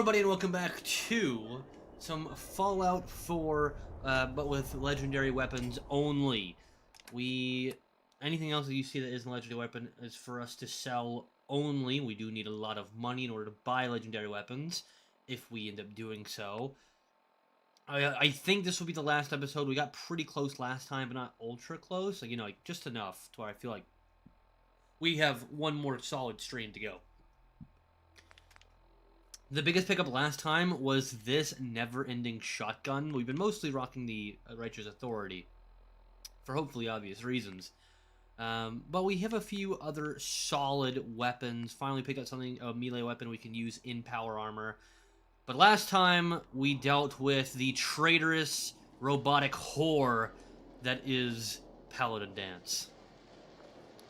everybody, and welcome back to some Fallout 4, but with legendary weapons only. Anything else that you see that isn't a legendary weapon is for us to sell only. We do need a lot of money in order to buy legendary weapons, if we end up doing so. I think this will be the last episode. We got pretty close last time, but not ultra close. Like, you know, like just enough to where I feel like we have one more solid stream to go. The biggest pickup last time was this never-ending shotgun. We've been mostly rocking the Righteous Authority for hopefully obvious reasons. But we have a few other solid weapons. Finally picked up something, a melee weapon we can use in power armor. But last time we dealt with the traitorous robotic whore that is Paladin Dance.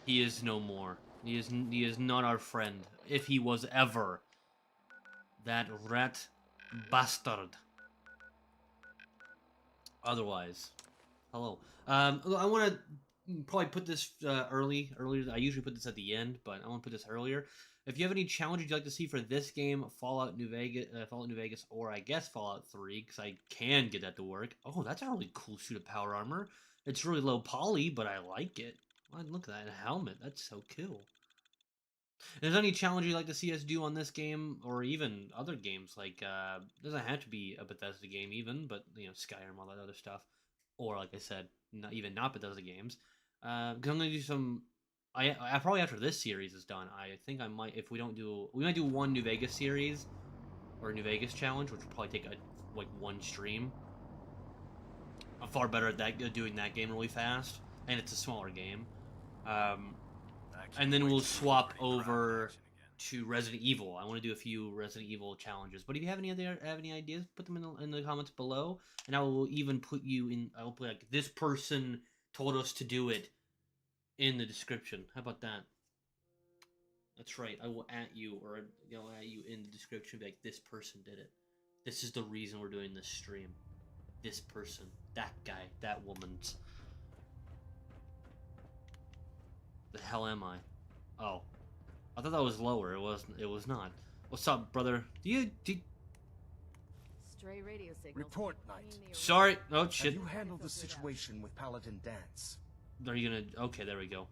He is no more. He is not our friend, if he was ever. That rat bastard. Otherwise, hello. I want to probably put this earlier. I usually put this at the end, but I want to put this earlier. If you have any challenges you'd like to see for this game, Fallout New Vegas, or I guess Fallout 3, because I can get that to work. Oh, that's a really cool suit of power armor. It's really low poly, but I like it. Oh, look at that helmet. That's so cool. If there's any challenge you'd like to see us do on this game, or even other games, like, doesn't have to be a Bethesda game even, but, you know, Skyrim, all that other stuff. Or, like I said, not Bethesda games. Because I'm going to do some... I probably after this series is done, I think I might, if we don't do... We might do one New Vegas series, or New Vegas challenge, which will probably take, like, one stream. I'm far better at doing that game really fast, and it's a smaller game. And then we'll swap over to Resident Evil. I want to do a few Resident Evil challenges. But if you have any ideas, put them in the comments below, and I will even put you in. I will put like this person told us to do it in the description. How about that? That's right. I will at you, or I'll at you in the description. Be like, this person did it. This is the reason we're doing this stream. This person, that guy, that woman's. The hell am I? Oh, I thought that was lower. It wasn't. It was not. What's up, brother? Do you? Stray radio signals. Report, Knight. Sorry. Oh shit. Have you handled the situation with Paladin Dance? Are you gonna? Okay, there we go.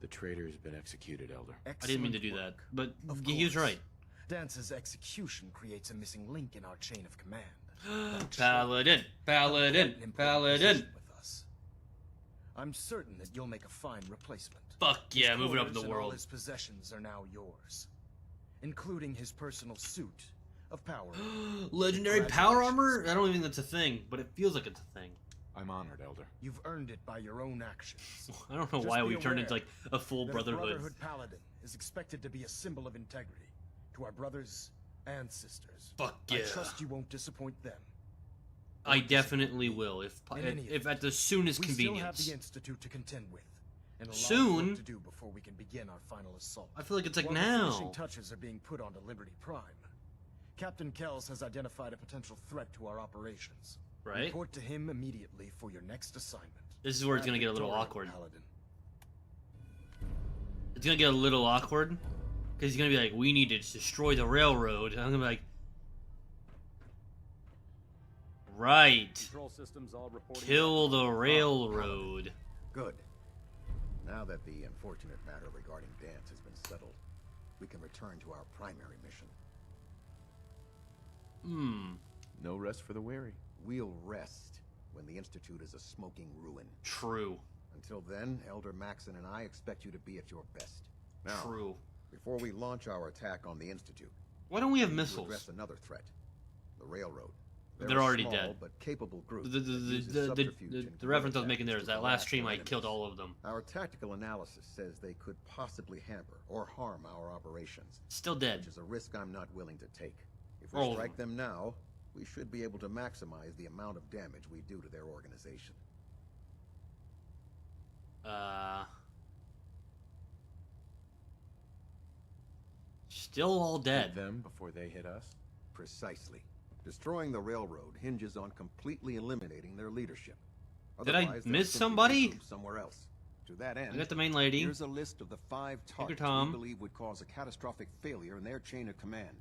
The traitor has been executed, Elder. I didn't mean to do that, but he was right. Dance's execution creates a missing link in our chain of command. Paladin. With us. I'm certain that you'll make a fine replacement. Fuck yeah, moving up in the world. All his possessions are now yours, including his personal suit of power. Legendary power armor? I don't even think that's a thing, but it feels like it's a thing. I'm honored, Elder. You've earned it by your own actions. I don't know why we turned into like a full brotherhood. Brotherhood Paladin is expected to be a symbol of integrity to our brothers and sisters. Fuck yeah. I trust you won't disappoint them. I definitely will, if at the soonest convenience. We still have the Institute to contend with, and a Soon? lot of work to do before we can begin our final assault. I feel like it's like While now. the finishing touches are being put onto Liberty Prime, Captain Kells has identified a potential threat to our operations. Right? Report to him immediately for your next assignment. This is where it's gonna get a little Victoria, awkward. Paladin. It's gonna get a little awkward, because he's gonna be like, we need to destroy the railroad. And I'm gonna be like, right. Kill the railroad. Good. Now that the unfortunate matter regarding Dance has been settled, we can return to our primary mission. No rest for the weary. We'll rest when the Institute is a smoking ruin. True. Until then, Elder Maxon and I expect you to be at your best. Now, True. before we launch our attack on the Institute, Why don't we have we need to missiles? address another threat: the railroad. They're a already small dead. but capable group. The reference I was making there is that last stream I killed all of them. Our tactical analysis says they could possibly hamper or harm our operations. Still dead. Which is a risk I'm not willing to take. If All we of strike them now, we should be able to maximize the amount of damage we do to their organization. Still all Hit dead. them before they hit us. Precisely. Destroying the railroad hinges on completely eliminating their leadership. Did I Otherwise, they'll miss simply somebody? regroup somewhere else. To that end, I got the main lady. here's a list of the 5 targets Tom. we believe would cause a catastrophic failure in their chain of command.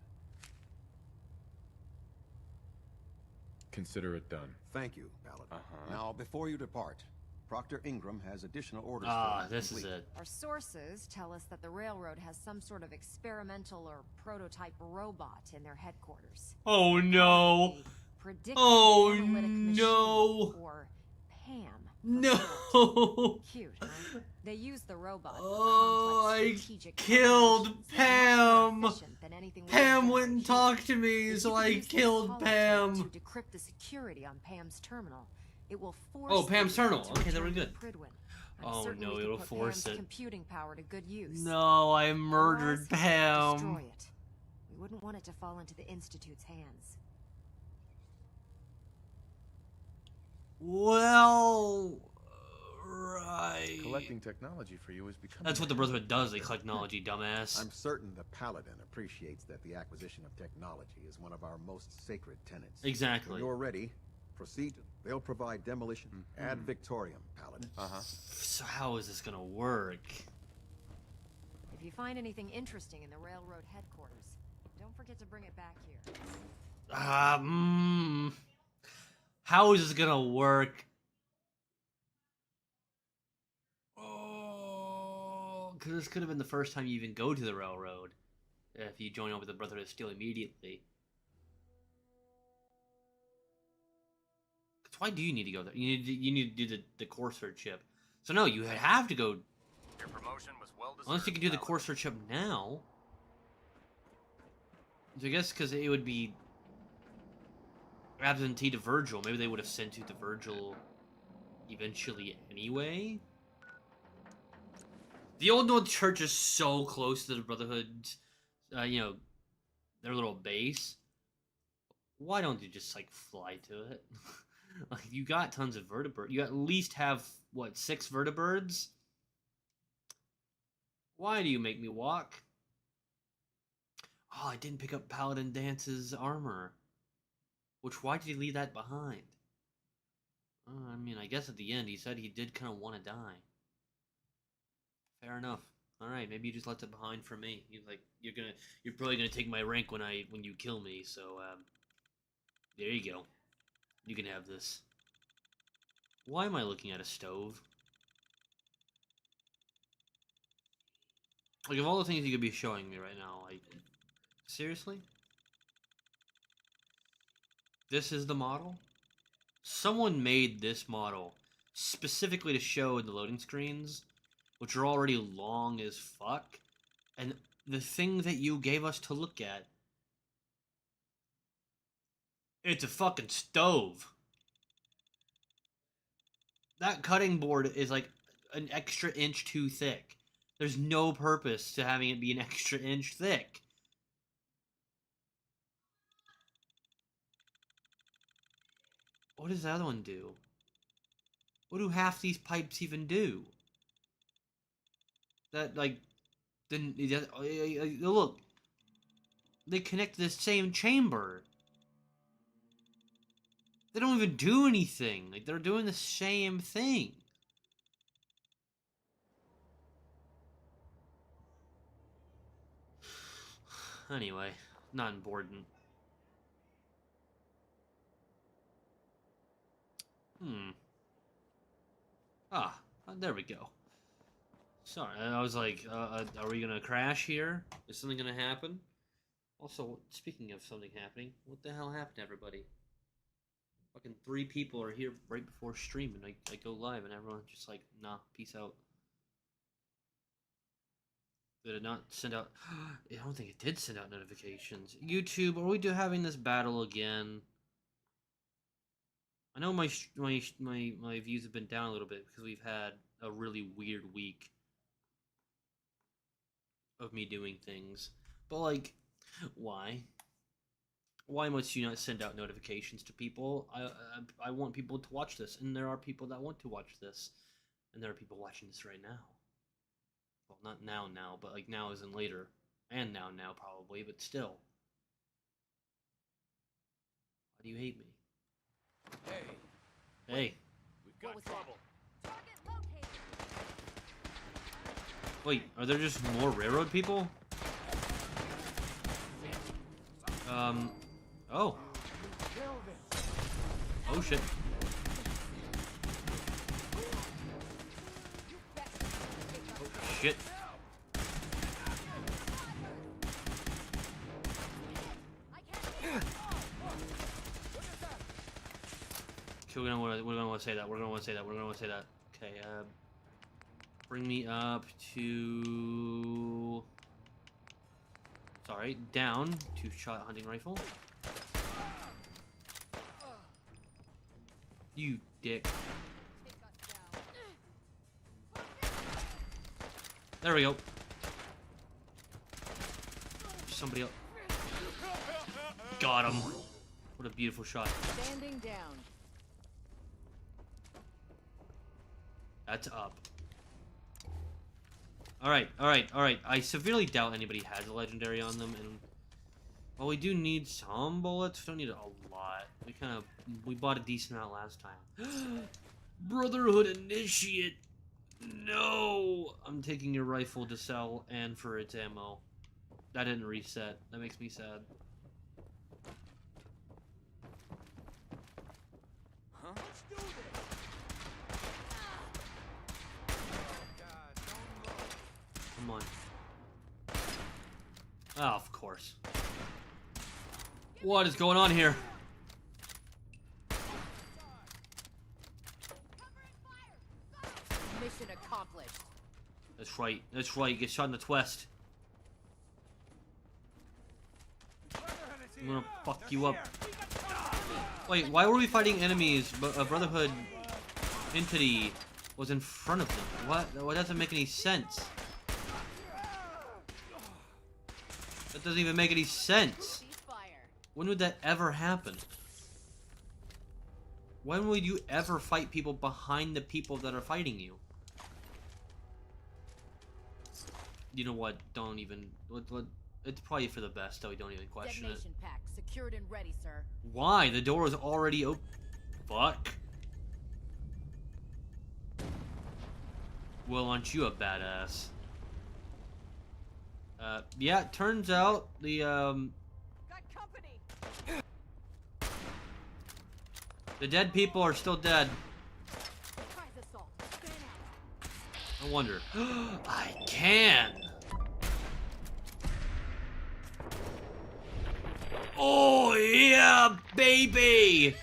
consider it done. Thank you, Paladin. Uh-huh. Now, before you depart, Proctor Ingram has additional orders Ah, for you to this is complete. it. Our sources tell us that the railroad has some sort of experimental or prototype robot in their headquarters. Oh no! A predictive Oh analytic machine, no! or PAM. for No! short. Cute, huh? They use the robot for Oh, complex I strategic killed calculations, much more Pam! efficient than anything we've Pam done wouldn't here. talk to me, If so you I use this killed holotape Pam. To decrypt the security on Pam's terminal, it will force Oh, Pam's the terminal. to Okay, then we're return good. to Pridwin. I'm Oh, certain no, we can it'll put force Pam's it. computing power to good use. No, I murdered Otherwise, Pam. destroy it. We wouldn't want it to fall into the Institute's hands. Well, right. Collecting technology for you is becoming... That's what the a Brotherhood habit. does. They collect knowledge, dumbass. I'm certain the Paladin appreciates that the acquisition of technology is one of our most sacred tenets. Exactly. When you're ready, proceed. They'll provide demolition ad Victoriam, Paladin. Uh-huh. So how is this gonna work? If you find anything interesting in the railroad headquarters, don't forget to bring it back here. How is this gonna work? Oh, because this could have been the first time you even go to the railroad. If you join up with the Brotherhood of Steel immediately. 'Cause why do you need to go there? You need to do the Corsair chip. So no, you have to go. Your promotion was well deserved. Unless you can do the Corsair chip now. So I guess because it would be absentee to Virgil. Maybe they would have sent you to Virgil eventually anyway. The Old North Church is so close to the Brotherhood's, you know, their little base. Why don't you just, like, fly to it? Like, you got tons of vertibirds. You at least have, what, 6 vertibirds? Why do you make me walk? Oh, I didn't pick up Paladin Dance's armor. Why did he leave that behind? I mean, I guess at the end he said he did kind of want to die. Fair enough. All right, maybe you just left it behind for me. You're probably gonna take my rank when you kill me. So there you go. You can have this. Why am I looking at a stove? Like, of all the things you could be showing me right now, like, seriously? This is the model? Someone made this model specifically to show in the loading screens, which are already long as fuck, and the thing that you gave us to look at, it's a fucking stove. That cutting board is like an extra inch too thick. There's no purpose to having it be an extra inch thick. What does the other one do? What do half these pipes even do? That, like, then look, they connect to the same chamber. They don't even do anything. Like, they're doing the same thing. Anyway, not important. There we go. Sorry, I was like, are we gonna crash here? Is something gonna happen? Also, speaking of something happening, what the hell happened to everybody? Fucking 3 people are here right before stream, and I go live, and everyone's just like, nah, peace out. Did it not send out? I don't think it did send out notifications. YouTube, are we having this battle again? I know my views have been down a little bit because we've had a really weird week of me doing things. But, like, why? Why must you not send out notifications to people? I want people to watch this, and there are people that want to watch this. And there are people watching this right now. Well, not now, but, like, now as in later. And now probably, but still. Why do you hate me? Hey. We've got trouble. Wait, are there just more railroad people? Oh. Oh shit. Oh shit. Okay, we're gonna want to say that. We're gonna want to say that. We're gonna want to say that. Okay. Bring me up to. Sorry, down. 2-shot hunting rifle. You dick. There we go. Somebody else. Got him. What a beautiful shot. Standing down. That's up. Alright, alright, alright. I severely doubt anybody has a legendary on them, and well, we do need some bullets. We don't need a lot. We bought a decent amount last time. Brotherhood Initiate. No, I'm taking your rifle to sell and for its ammo. That didn't reset. That makes me sad. Huh? Come on. Oh, of course. What is going on here? Mission accomplished. That's right. That's right. Get shot in the twist. I'm gonna fuck you up. Wait, why were we fighting enemies, but a Brotherhood entity was in front of them? What? That doesn't make any sense. That doesn't even make any sense. When would that ever happen? When would you ever fight people behind the people that are fighting you? You know what? Don't even. It's probably for the best, though. We don't even question it. Detonation pack secured and ready, sir. Why? The door is already open. Fuck. Well, aren't you a badass? Yeah, it turns out the, Got company. the dead people are still dead. Surprise assault. Stand out. I wonder. I can! Oh, yeah, baby!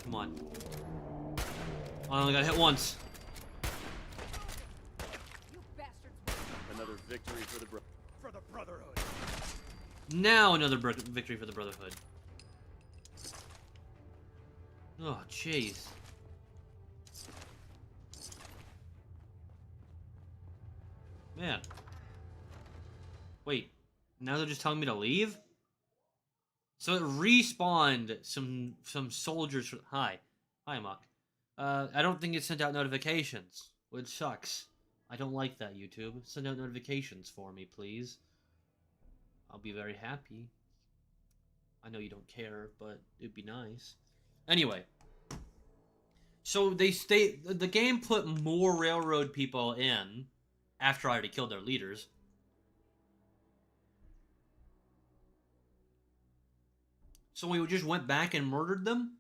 Come on. I only got hit once. You bastards. Another victory for the Brotherhood. Now another victory for the Brotherhood. Oh, jeez. Man. Wait, now they're just telling me to leave? So it respawned some soldiers from... Hi, Muck. I don't think it sent out notifications, which sucks. I don't like that, YouTube. Send out notifications for me, please. I'll be very happy. I know you don't care, but it'd be nice. Anyway. So the game put more railroad people in after I already killed their leaders. So we just went back and murdered them?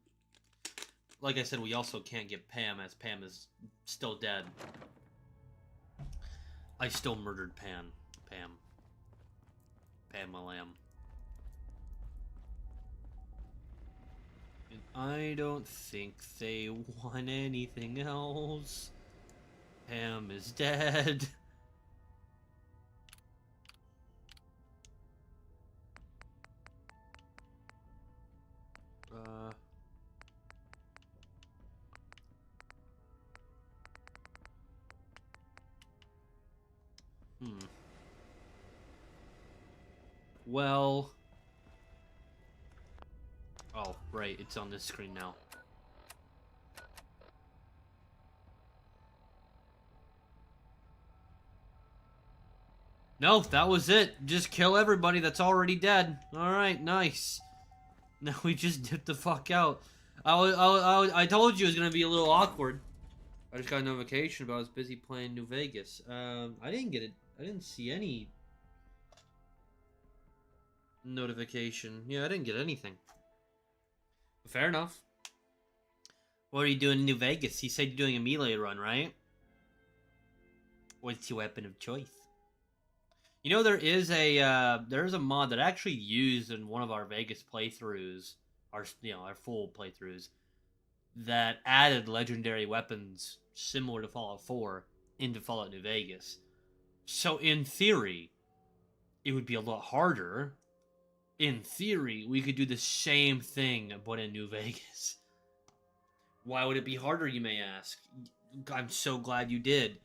Like I said, we also can't get Pam, as Pam is still dead. I still murdered Pam, my lamb. And I don't think they want anything else. Pam is dead. Well... Oh, right, it's on this screen now. No, that was it. Just kill everybody that's already dead. Alright, nice. Now we just dipped the fuck out. I told you it was gonna be a little awkward. I just got a notification, but I was busy playing New Vegas. I didn't get it. I didn't see any... notification. Yeah, I didn't get anything. Fair enough. What are you doing in New Vegas? You said you're doing a melee run, right? What's your weapon of choice? You know, there's a mod that I actually used in one of our Vegas playthroughs, our full playthroughs, that added legendary weapons similar to Fallout 4 into Fallout New Vegas. So in theory, it would be a lot harder. In theory, we could do the same thing, but in New Vegas. Why would it be harder, you may ask? I'm so glad you did.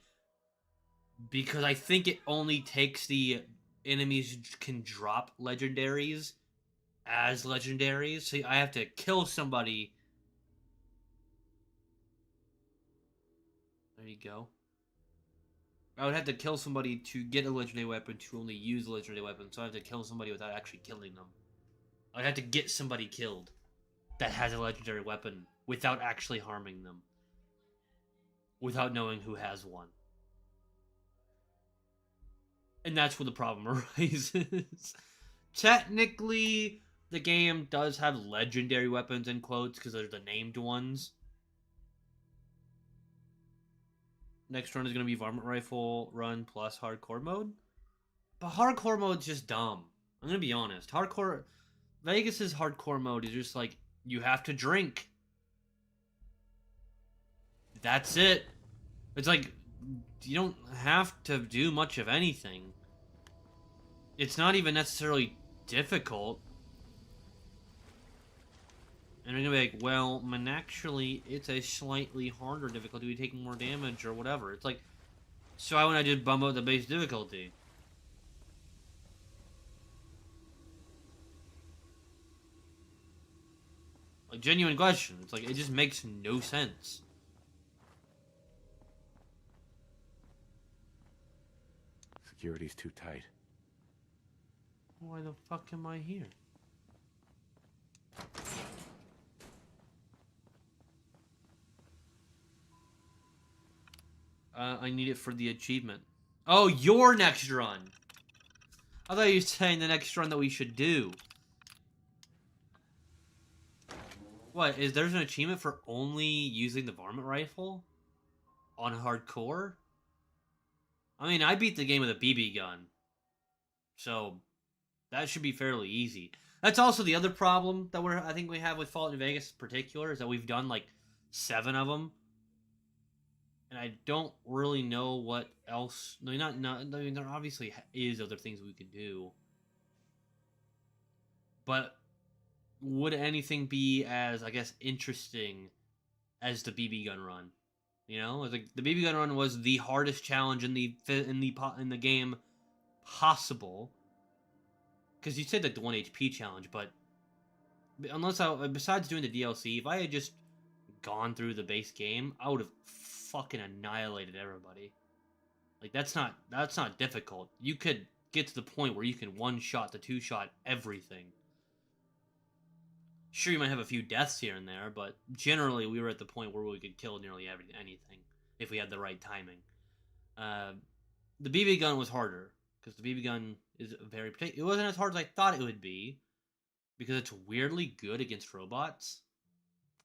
Because I think it only takes the enemies can drop legendaries as legendaries. So I have to kill somebody. There you go. I would have to kill somebody to get a legendary weapon to only use a legendary weapon. So I have to kill somebody without actually killing them. I'd have to get somebody killed that has a legendary weapon without actually harming them. Without knowing who has one. And that's where the problem arises. Technically, the game does have legendary weapons in quotes because they're the named ones. Next run is going to be varmint rifle run plus hardcore mode. But hardcore mode's just dumb. I'm going to be honest. Vegas's hardcore mode is just like, you have to drink. That's it. It's like, you don't have to do much of anything. It's not even necessarily difficult. And you're gonna be like, well, actually, it's a slightly harder difficulty. We take more damage or whatever. It's like, so why wouldn't I just bump up the base difficulty? Like, genuine question. It's like, it just makes no sense. Security's too tight. Why the fuck am I here? I need it for the achievement. Oh, your next run! I thought you were saying the next run that we should do. What, there's an achievement for only using the varmint rifle? On hardcore? I mean, I beat the game with a BB gun. So, that should be fairly easy. That's also the other problem that I think we have with Fallout New Vegas in particular, is that we've done like 7 of them. And I don't really know what else. I mean, there obviously is other things we could do. But would anything be as, I guess, interesting as the BB gun run? You know, like the BB gun run was the hardest challenge in the game possible. Because you said like the 1 HP challenge, but besides doing the DLC, if I had just gone through the base game, I would have fucking annihilated everybody. Like that's not difficult. You could get to the point where you can 1-shot to 2-shot everything. Sure, you might have a few deaths here and there, but generally we were at the point where we could kill nearly anything if we had the right timing. The BB gun was harder because the BB gun is very particular. It wasn't as hard as I thought it would be because it's weirdly good against robots,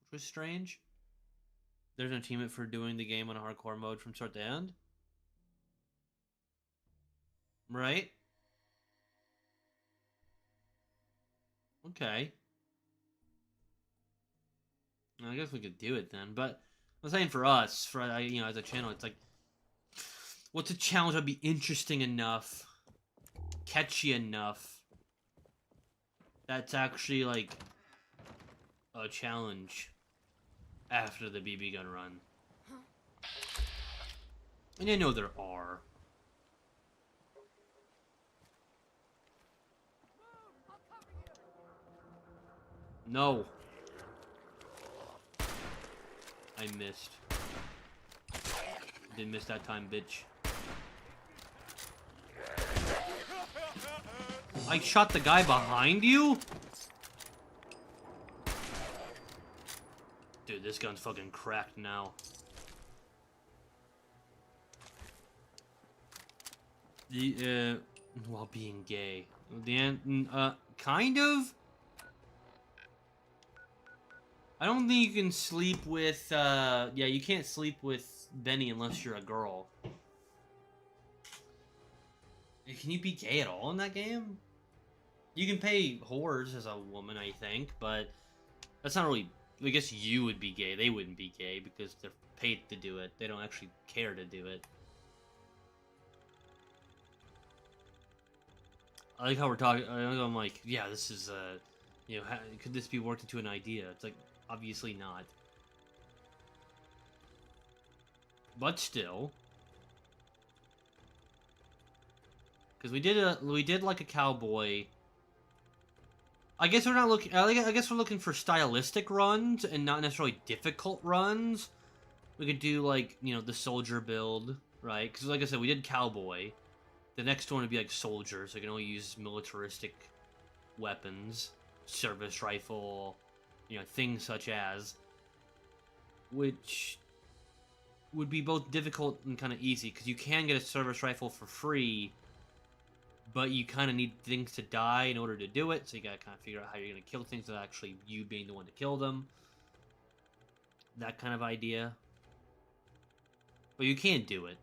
which was strange. There's an achievement for doing the game on a hardcore mode from start to end. Right? Okay. I guess we could do it then, but I'm saying for us, as a channel, it's like, what's a challenge that'd be interesting enough, catchy enough, that's actually like a challenge after the BB gun run? And I know there are. No. I missed. Didn't miss that time, bitch. I shot the guy behind you? Dude, this gun's fucking cracked now. while being gay. Kind of. I don't think you can sleep with, yeah, you can't sleep with Benny unless you're a girl. Can you be gay at all in that game? You can pay whores as a woman, I think, but that's not really... I guess you would be gay. They wouldn't be gay because they're paid to do it. They don't actually care to do it. I like how we're talking. I'm like, yeah, this is, you know, could this be worked into an idea? It's like, obviously not. But still. Because we did like a cowboy. I guess we're not looking. I guess we're looking for stylistic runs and not necessarily difficult runs. We could do like, you know, the soldier build, right? Because like I said, we did cowboy. The next one would be like soldier, so you can only use militaristic weapons, service rifle, you know, things such as, which would be both difficult and kind of easy because you can get a service rifle for free. But you kind of need things to die in order to do it, so you gotta kind of figure out how you're gonna kill things without actually you being the one to kill them. That kind of idea. But you can't do it.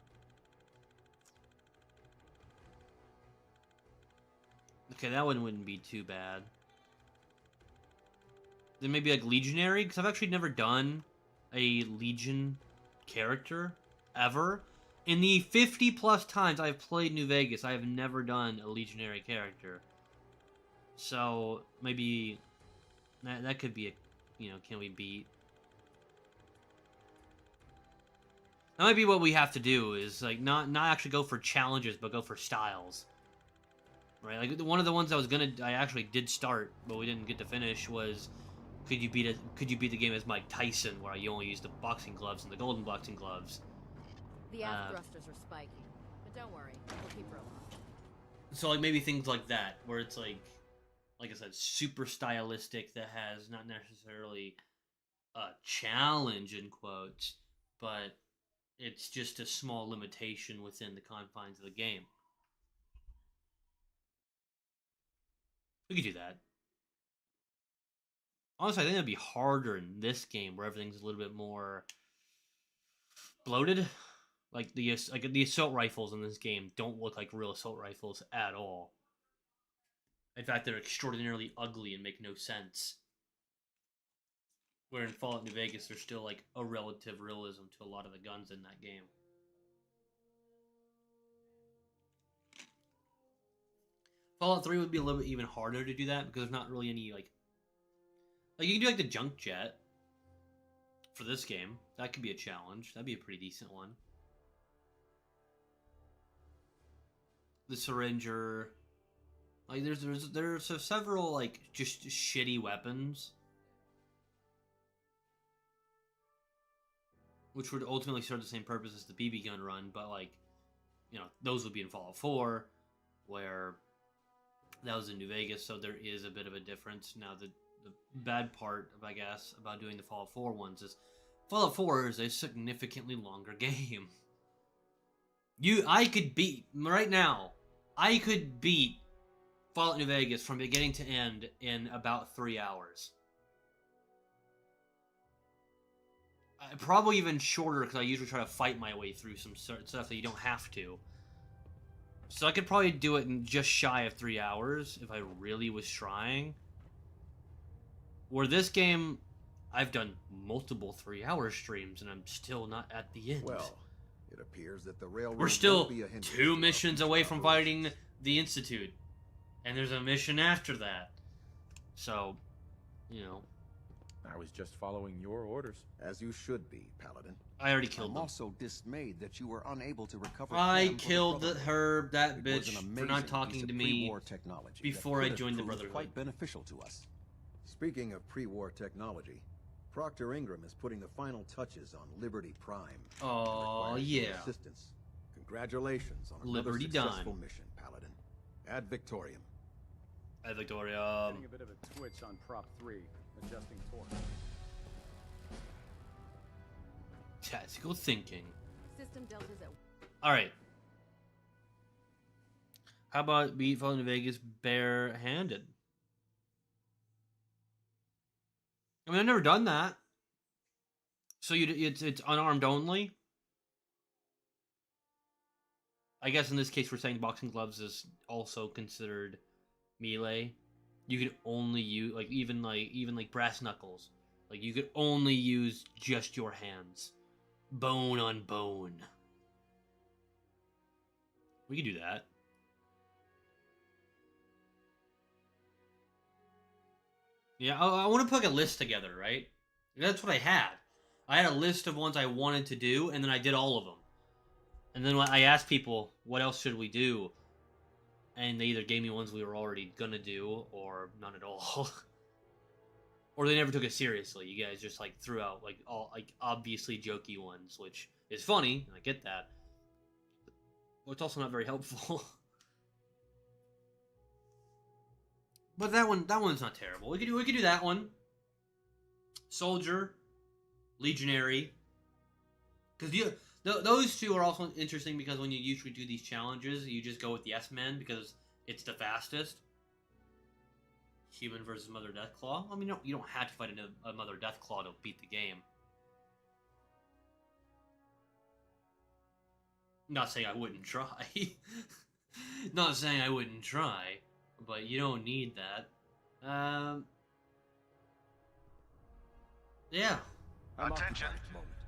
Okay, that one wouldn't be too bad. Then maybe like Legionary, because I've actually never done a Legion character, ever. In the 50 plus times I've played New Vegas, I have never done a Legionary character. So maybe that could be a, you know, can we beat? That might be what we have to do, is like not actually go for challenges, but go for styles. Right? Like one of the ones I actually did start, but we didn't get to finish was could you beat the game as Mike Tyson, where you only use the boxing gloves and the golden boxing gloves. The aft thrusters are spiky, but don't worry, we'll keep her alive. So like maybe things like that, where it's like I said, super stylistic that has not necessarily a challenge in quotes, but it's just a small limitation within the confines of the game. We could do that. Honestly, I think it'd be harder in this game where everything's a little bit more bloated. Like the assault rifles in this game don't look like real assault rifles at all. In fact, they're extraordinarily ugly and make no sense. Where in Fallout New Vegas, there's still like a relative realism to a lot of the guns in that game. Fallout 3 would be a little bit even harder to do that because there's not really any like you can do like the junk jet for this game. That could be a challenge. That'd be a pretty decent one. The syringer, like there's several like just shitty weapons, which would ultimately serve the same purpose as the BB gun run, but like, you know, those would be in Fallout 4, where that was in New Vegas, so there is a bit of a difference. Now the bad part, I guess, about doing the Fallout 4 ones is Fallout 4 is a significantly longer game. I could beat Fallout New Vegas from beginning to end in about 3 hours. Probably even shorter, because I usually try to fight my way through some certain stuff that you don't have to. So I could probably do it in just shy of 3 hours if I really was trying. Where this game, I've done multiple 3-hour streams and I'm still not at the end. Well, it appears that the railroad We're still won't be a hindrance 2 to missions our away from operations. fighting the Institute. And there's a mission after that. So, you know. I was just following your orders. As you should be, Paladin. I already killed I'm them. also dismayed that you were unable to recover. I Cam from killed Brotherhood. her, that It was bitch, an for amazing not piece talking of to me pre-war technology that before I could have joined the proved Brotherhood. Quite beneficial to us. Speaking of pre-war technology, Proctor Ingram is putting the final touches on Liberty Prime. It Oh, requires your yeah. assistance. Congratulations on another Liberty successful Dime. mission, Paladin. Ad Victoriam. Hi, Victoria. Getting a bit of a twitch on prop 3, adjusting torque. Tactical thinking. System deltas at Alright. How about beat Falling to Vegas barehanded? I mean, I've never done that. So it's unarmed only. I guess in this case we're saying boxing gloves is also considered melee. You could only use even brass knuckles. Like you could only use just your hands, bone on bone. We could do that. Yeah, I want to put a list together, right? That's what I had. I had a list of ones I wanted to do, and then I did all of them. And then I asked people, what else should we do? And they either gave me ones we were already gonna do, or none at all. Or they never took it seriously. You guys just like threw out like all like obviously jokey ones, which is funny, and I get that. But it's also not very helpful. But that one's not terrible. We could do that one. Soldier, Legionary. Because those two are also interesting because when you usually do these challenges, you just go with the S-Men because it's the fastest. Human versus Mother Deathclaw. I mean, you don't have to fight a Mother Deathclaw to beat the game. Not saying I wouldn't try. Not saying I wouldn't try, but you don't need that. Yeah. Attention.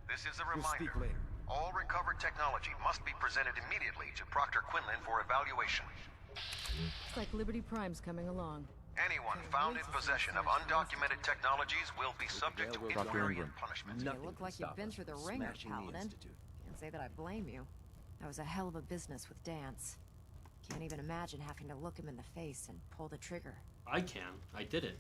This is a We'll speak reminder. later. All recovered technology must be presented immediately to Proctor Quinlan for evaluation. Looks like Liberty Prime's coming along. Anyone found in possession of undocumented technologies will be subject to inquiry and punishment. You look like you've been through the ringer, Paladin. Can't say that I blame you. That was a hell of a business with Dance. Can't even imagine having to look him in the face and pull the trigger. I can. I did it.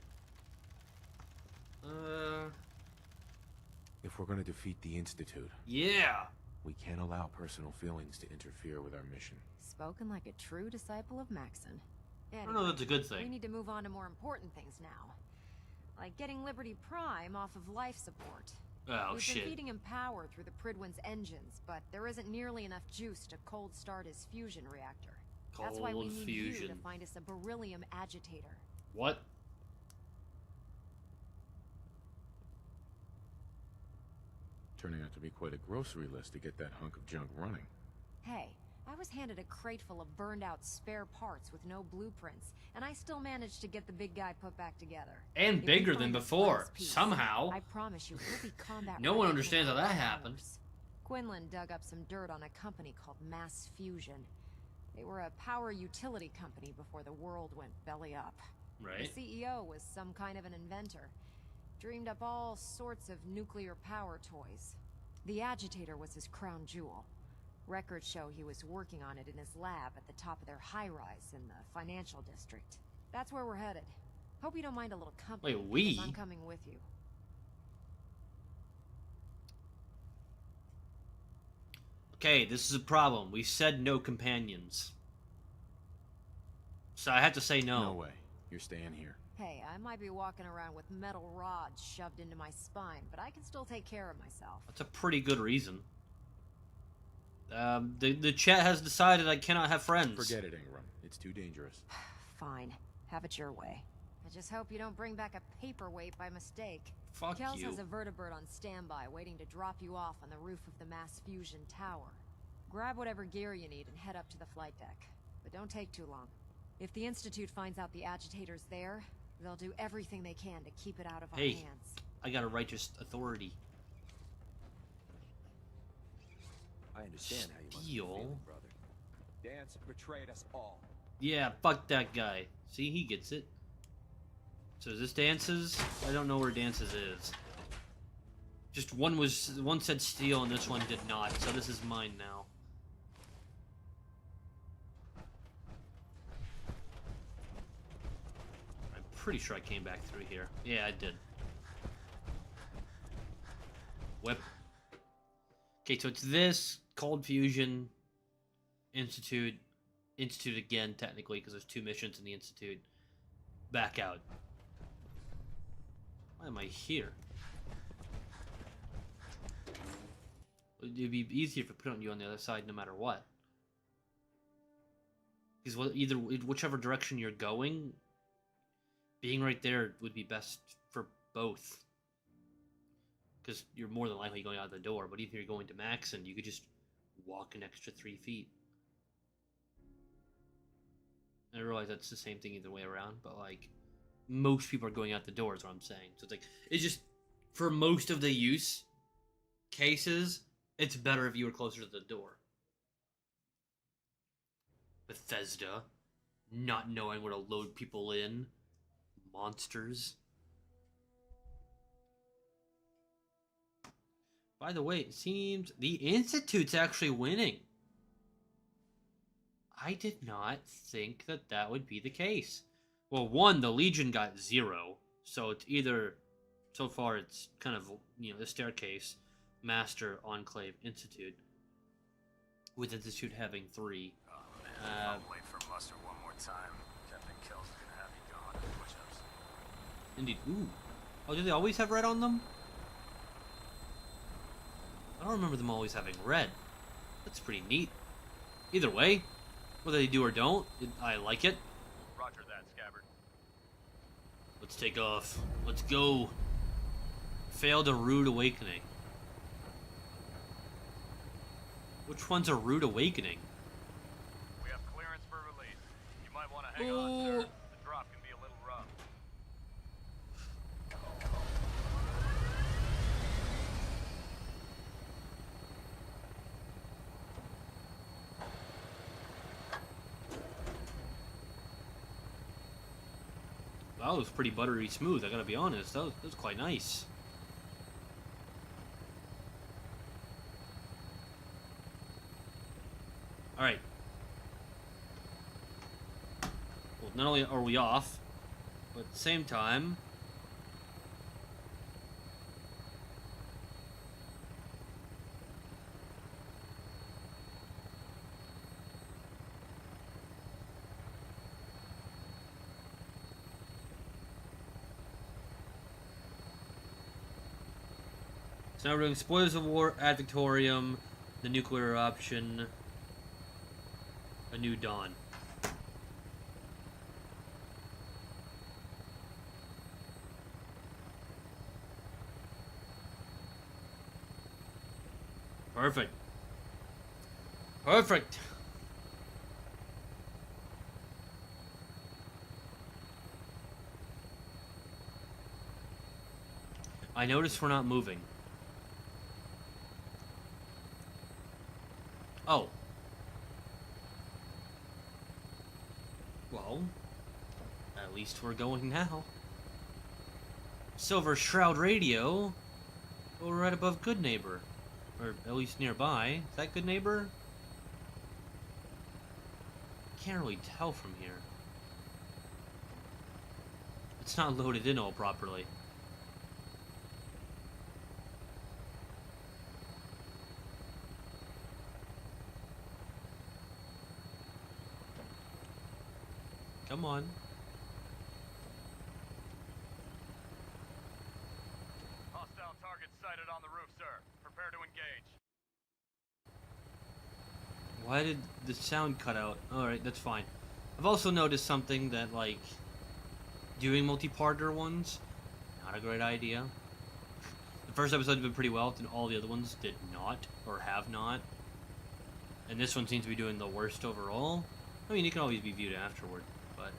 If we're going to defeat the Institute, Yeah. we can't allow personal feelings to interfere with our mission. Spoken like a true disciple of Maxon. I don't know if that's a good We thing. need to move on to more important things now. Like getting Liberty Prime off of life support. Oh, We've shit. been feeding him power through the Pridwin's engines, but there isn't nearly enough juice to cold start his fusion reactor. That's why we Cold need you to fusion. find us a beryllium agitator. What? Turning out to be quite a grocery list to get that hunk of junk running. Hey, I was handed a crate full of burned out spare parts with no blueprints, and I still managed to get the big guy put back together. And If we bigger than find this before. last piece, Somehow. I promise you, we'll be combat No one ready in understands how about that 2 happened. hours. Quinlan dug up some dirt on a company called Mass Fusion. They were a power utility company before the world went belly up. Right. The CEO was some kind of an inventor. Dreamed up all sorts of nuclear power toys. The agitator was his crown jewel. Records show he was working on it in his lab at the top of their high-rise in the financial district. That's where we're headed. Hope you don't mind a little company. Wait, we? Because I'm coming with you. Okay, this is a problem. We said no companions. So I have to say no. No way. You're staying here. Hey, I might be walking around with metal rods shoved into my spine, but I can still take care of myself. That's a pretty good reason. The chat has decided I cannot have friends. Forget it, Ingram. It's too dangerous. Fine. Have it your way. I just hope you don't bring back a paperweight by mistake. Fuck Kels you. has a vertibird on standby waiting to drop you off on the roof of the Mass Fusion Tower. Grab whatever gear you need and head up to the flight deck. But don't take too long. If the Institute finds out the agitator's there, they'll do everything they can to keep it out of our Hey. hands. I got a righteous authority. I understand how you must be Steal. feeling, brother. Dance betrayed us all. Yeah, fuck that guy. See, he gets it. So is this Dance's? I don't know where Dance's is. Just one said steal and this one did not, so this is mine now. I'm pretty sure I came back through here. Yeah, I did. Whip. Okay, so it's this, Cold Fusion, Institute again, technically, because there's 2 missions in the Institute. Back out. Why am I here? It'd be easier if I put on you on the other side no matter what. Because either whichever direction you're going, being right there would be best for both. Because you're more than likely going out the door, but even if you're going to Maxon, you could just walk an extra 3 feet. And I realize that's the same thing either way around, but like, most people are going out the door is what I'm saying. So it's just, for most of the use cases, it's better if you were closer to the door. Bethesda, not knowing where to load people in. Monsters. By the way, it seems the Institute's actually winning. I did not think that that would be the case. Well, one, the Legion got 0, so it's either, so far it's kind of, the staircase, Master, Enclave, Institute, with Institute having 3. Oh man, I'll wait for muster one more time. Captain Kells is gonna have you going on push-ups. Indeed. Ooh. Oh, do they always have red on them? I don't remember them always having red. That's pretty neat. Either way, whether they do or don't, I like it. Roger that, Scabbard. Let's take off. Let's go. Failed a rude awakening. Which one's a rude awakening? We have clearance for release. You might want to hang on, sir. The drop can be a little rough. That was pretty buttery smooth, I gotta be honest. That was quite nice. Alright. Well, not only are we off, but at the same time... So now we're doing Spoilers of War, Ad Victorium, the nuclear option, A New Dawn. Perfect. Perfect. I notice we're not moving. Oh. Well, at least we're going now. Silver Shroud Radio. Well, we're right above Good Neighbor. Or at least nearby. Is that Good Neighbor? Can't really tell from here. It's not loaded in all properly. Come on. Hostile target sighted on the roof, sir. Prepare to engage. Why did the sound cut out? Alright, that's fine. I've also noticed something that, like, doing multi-parter ones, not a great idea. The first episode did pretty well, and all the other ones did not, or have not. And this one seems to be doing the worst overall. I mean, it can always be viewed afterward, but...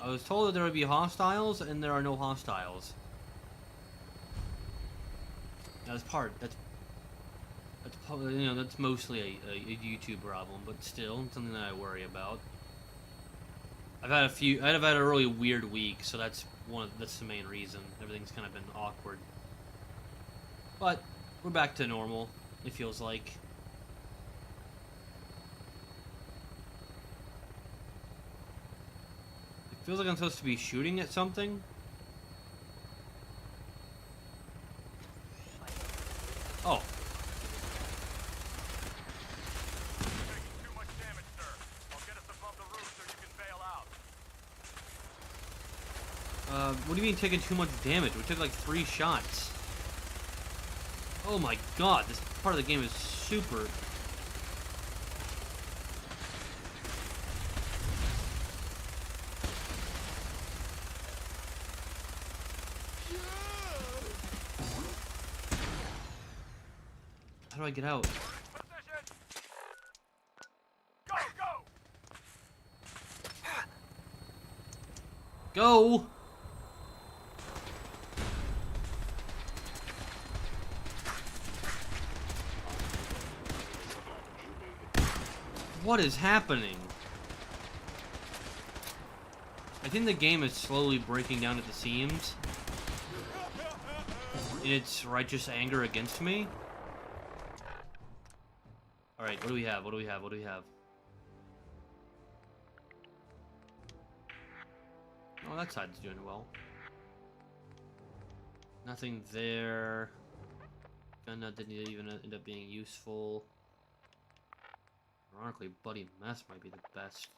I was told that there would be hostiles, and there are no hostiles. That's that's mostly a YouTube problem, but still something that I worry about. I've had a really weird week, so that's the main reason. Everything's kind of been awkward. But we're back to normal, it feels like. It feels like I'm supposed to be shooting at something. Oh. Too much damage, sir. I'll get us above the roof so you can bail out. What do you mean taking too much damage? We took like 3 shots. Oh my god, this part of the game is super... do I get out? Go! What is happening? I think the game is slowly breaking down at the seams in its righteous anger against me. Alright, what do we have? What do we have? What do we have? Oh, that side's doing well. Nothing there. Gunna didn't even end up being useful. Ironically, Bloody Mess might be the best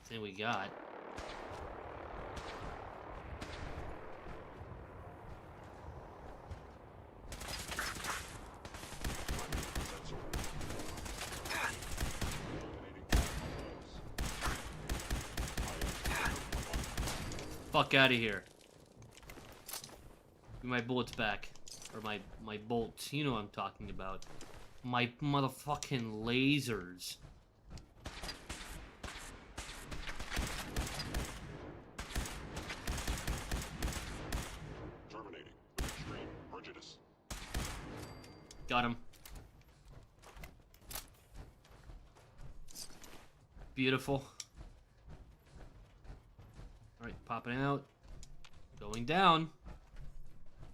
thing we got. Fuck out of here. Give me my bullets back. Or my bolts. You know what I'm talking about. My motherfucking lasers. Terminating with extreme prejudice. Got him. Beautiful. Alright, popping out. Going down.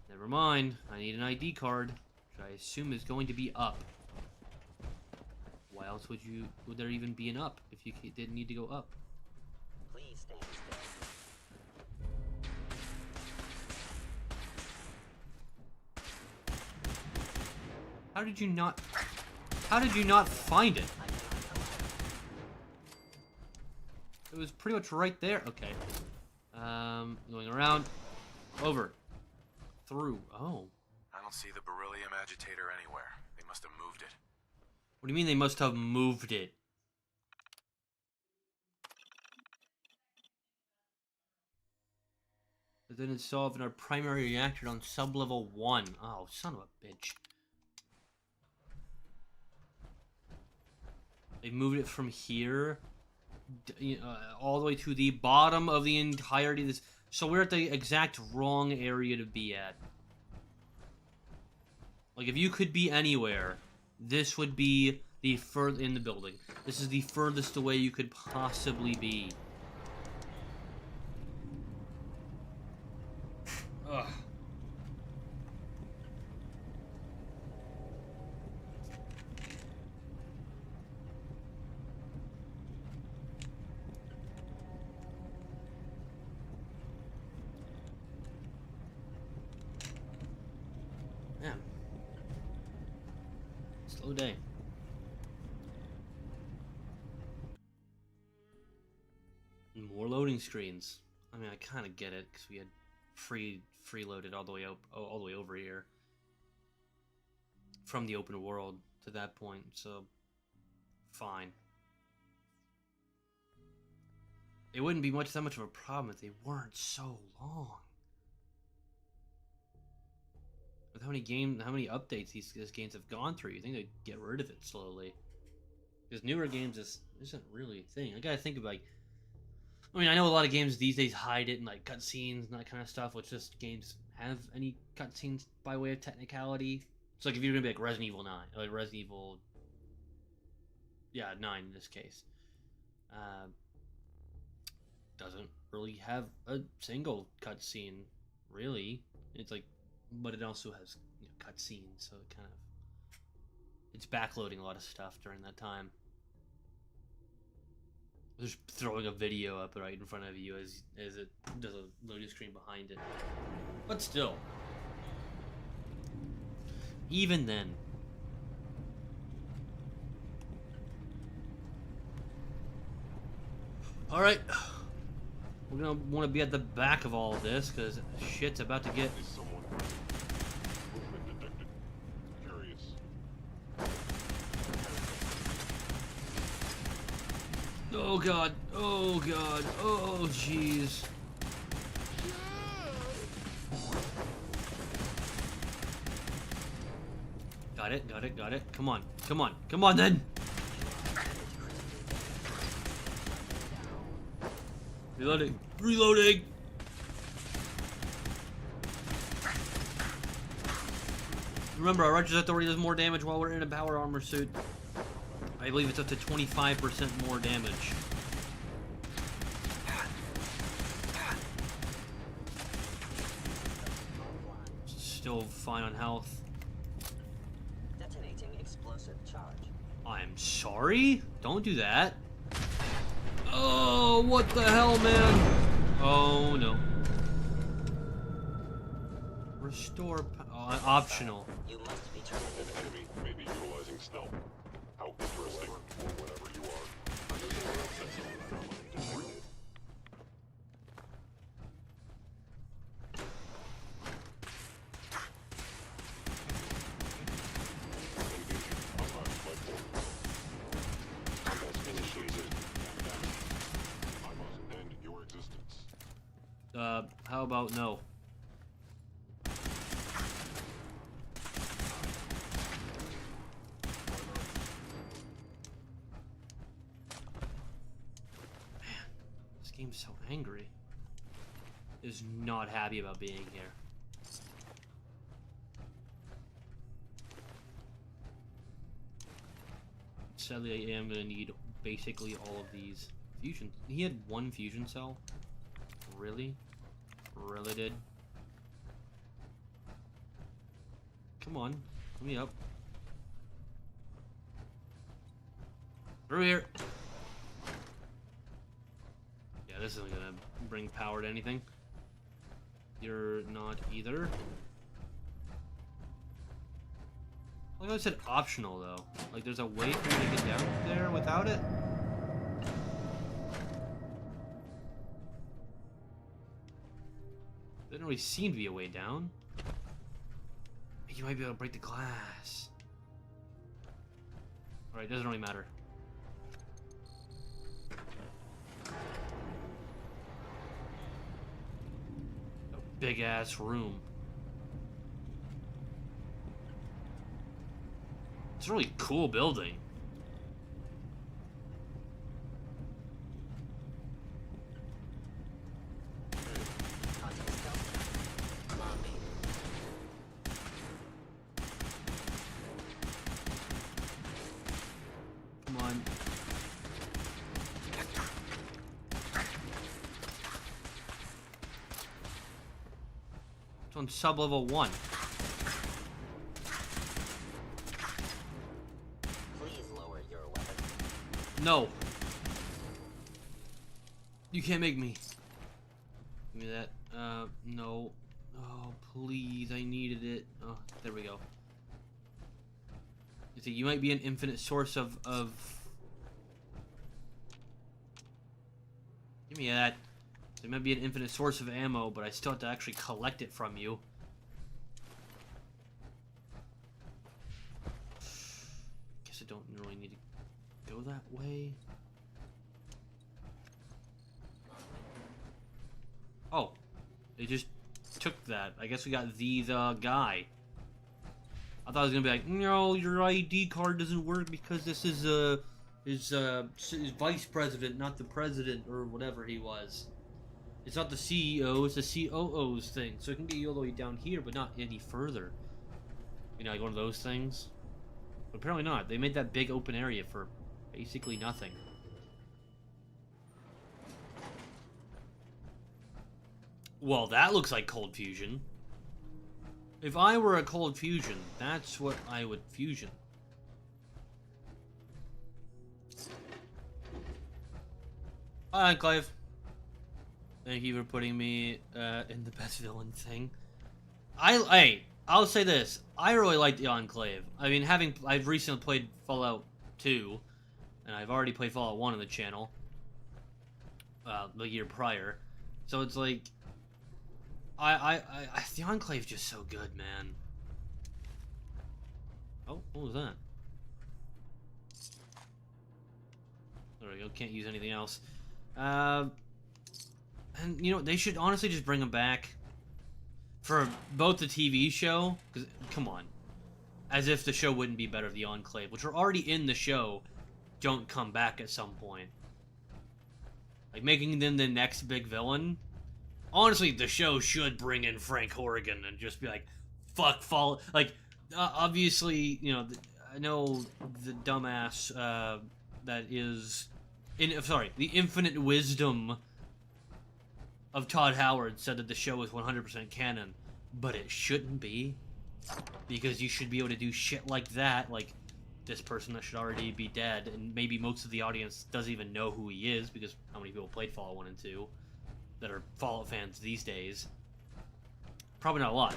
Never mind. I need an ID card, which I assume is going to be up. Why else would there even be an up if you didn't need to go up? Please stay still. How did you not find it? It was pretty much right there. Okay. Going around. Over. Through. Oh. I don't see the beryllium agitator anywhere. They must have moved it. What do you mean they must have moved it? It then installed in our primary reactor on sub-level 1. Oh, son of a bitch. They moved it from here all the way to the bottom of the entirety of this. So we're at the exact wrong area to be at. Like, if you could be anywhere, this would be the furthest in the building. This is the furthest away you could possibly be. Ugh. Man. Slow day. More loading screens. I mean, I kind of get it because we had freeloaded all the way up, all the way over here from the open world to that point. So, fine. It wouldn't be that much of a problem if they weren't so long. With how many updates these games have gone through, you think they'd get rid of it slowly? Because newer games isn't really a thing. I gotta think about. I mean, I know a lot of games these days hide it in like cutscenes and that kind of stuff, which just games have any cutscenes by way of technicality. So like if you're gonna be like Resident Evil 9, like Resident Evil, yeah, 9 in this case, doesn't really have a single cutscene, really. It's like, but it also has cutscenes, so it kind of it's backloading a lot of stuff during that time. Just throwing a video up right in front of you as it does a loading screen behind it. But still. Even then. Alright. We're gonna want to be at the back of all of this, because shit's about to get... Oh god, oh god, oh jeez. Got it, got it, got it. Come on, come on, come on then! Reloading, reloading! Remember, our Righteous Authority does more damage while we're in a power armor suit. I believe it's up to 25% more damage. Still fine on health. Detonating explosive charge. I'm sorry? Don't do that. Oh, what the hell, man? Oh, no. Restore optional. You must be terminated. An enemy may be utilizing stealth. How interesting. Whatever you are. How about no? This game's so angry. Is not happy about being here. Sadly, I am gonna need basically all of these fusion. He had one fusion cell. Really? Really did? Come on, let me up. Through here. Yeah, this isn't gonna bring power to anything. You're not either. Like I said, optional though. Like there's a way for me to get down there without it. There doesn't really seem to be a way down. You might be able to break the glass. Alright, doesn't really matter. A big ass room. It's a really cool building. Come on. It's on sub-level 1. Please lower your weapon. No. You can't make me. Give me that. No. Oh, please. I needed it. Oh, there we go. You see, you might be an infinite source of... Give me that. There might be an infinite source of ammo, but I still have to actually collect it from you. Guess I don't really need to go that way. Oh, they just took that. I guess we got the guy. I thought it was gonna be like, no, your ID card doesn't work because this is his vice president, not the president or whatever he was. It's not the CEO, it's the COO's thing. So it can get you all the way down here, but not any further. You know, like one of those things. But apparently not. They made that big open area for basically nothing. Well, that looks like cold fusion. If I were a cold fusion, that's what I would fusion. Hi, Enclave. Thank you for putting me in the best villain thing. I'll say this. I really like the Enclave. I mean, I've recently played Fallout 2, and I've already played Fallout 1 on the channel. The year prior. So it's like... the Enclave's just so good, man. Oh, what was that? There we go, can't use anything else. And, you know, they should honestly just bring them back for both the TV show, because, come on. As if the show wouldn't be better if the Enclave, which are already in the show, don't come back at some point. Like, making them the next big villain. Honestly, the show should bring in Frank Horrigan and just be like, fuck, fall. Like, obviously, you know, I know the dumbass that is... the infinite wisdom of Todd Howard said that the show is 100% canon, but it shouldn't be. Because you should be able to do shit like that, like this person that should already be dead, and maybe most of the audience doesn't even know who he is, because how many people played Fallout 1 and 2 that are Fallout fans these days? Probably not a lot.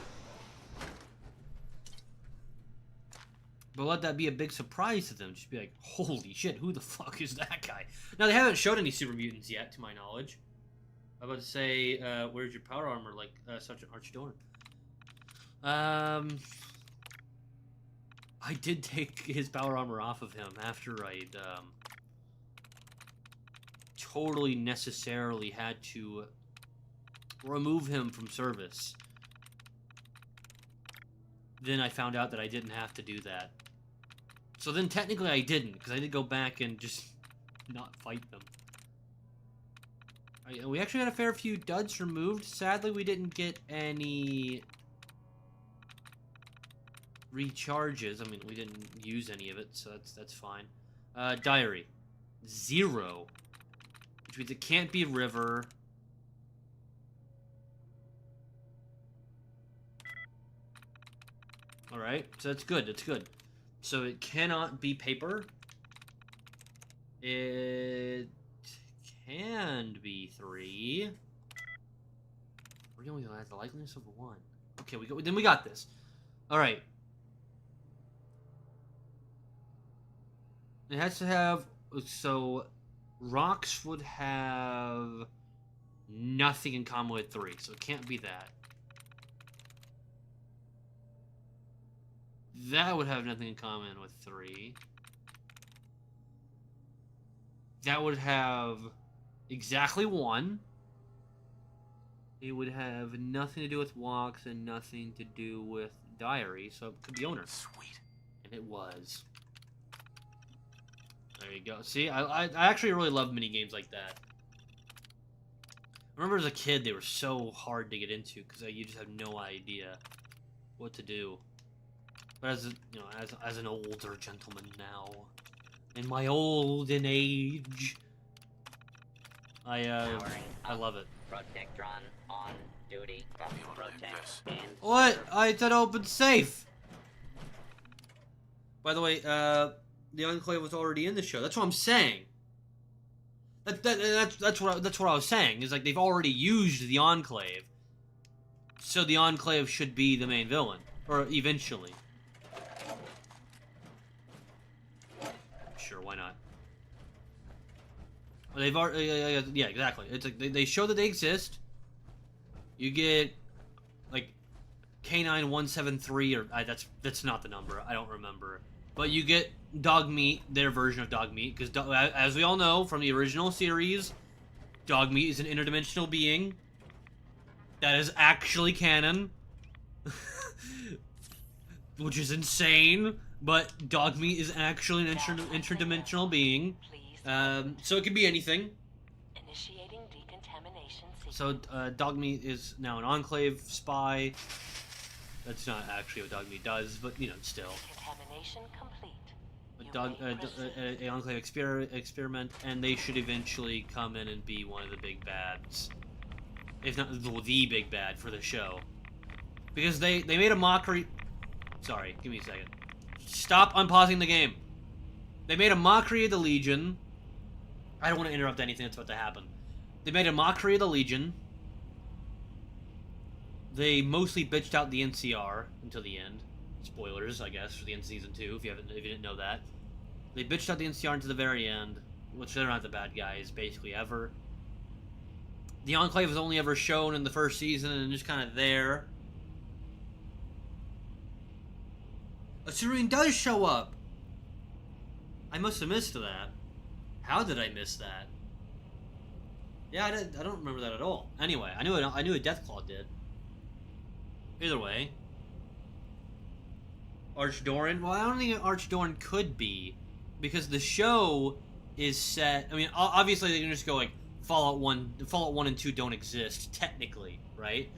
But let that be a big surprise to them. Just be like, holy shit, who the fuck is that guy? Now, they haven't showed any super mutants yet, to my knowledge. I was about to say, where's your power armor, like, Sergeant Archidorn? I did take his power armor off of him after I'd, totally necessarily had to remove him from service. Then I found out that I didn't have to do that. So then technically I didn't, because I did go back and just not fight them. We actually had a fair few duds removed. Sadly, we didn't get any recharges. I mean, we didn't use any of it, so that's fine. Diary. 0. Which means it can't be river. Alright, so that's good, that's good. So it cannot be paper. It can be 3. We're only gonna have the likeliness of 1. Okay, then we got this. Alright. It has to have, so rocks would have nothing in common with 3, so it can't be that. That would have nothing in common with 3. That would have exactly 1. It would have nothing to do with walks and nothing to do with diary, so it could be owner. Sweet. And it was. There you go. See, I actually really love mini games like that. I remember as a kid, they were so hard to get into because you just have no idea what to do. But as as an older gentleman now, in my olden age, I love it. Protectron on duty. Protect and what? I said open safe. By the way, the Enclave was already in the show. That's what I'm saying. That's what I was saying. Is like they've already used the Enclave, so the Enclave should be the main villain, or eventually. Sure, why not? They've already, yeah, exactly. It's like they show that they exist. You get like K9173, or that's not the number. I don't remember. But you get Dogmeat, their version of Dogmeat, because as we all know from the original series, Dogmeat is an interdimensional being that is actually canon, which is insane. But Dogmeat is actually an interdimensional being, so it could be anything. initiating decontamination sequence. So Dogmeat is now an Enclave spy. That's not actually what Dogmeat does, but you know, still. Contamination complete. A Enclave experiment, and they should eventually come in and be one of the big bads, if not the big bad for the show, because they made a mockery. Sorry, give me a second. Stop unpausing the game. They made a mockery of the Legion. I don't want to interrupt anything that's about to happen. They made a mockery of the Legion. They mostly bitched out the NCR until the end. Spoilers, I guess, for the end of season 2, if you didn't know that. They bitched out the NCR until the very end, which they're not the bad guys, basically, ever. The Enclave was only ever shown in the first season and just kind of there. A Syrian does show up! I must have missed that. How did I miss that? Yeah, I don't remember that at all. Anyway, I knew a Deathclaw did. Either way. Archdoran? Well, I don't think Archdoran could be, because the show is set. I mean, obviously they can just go like Fallout 1 and 2 don't exist technically, right?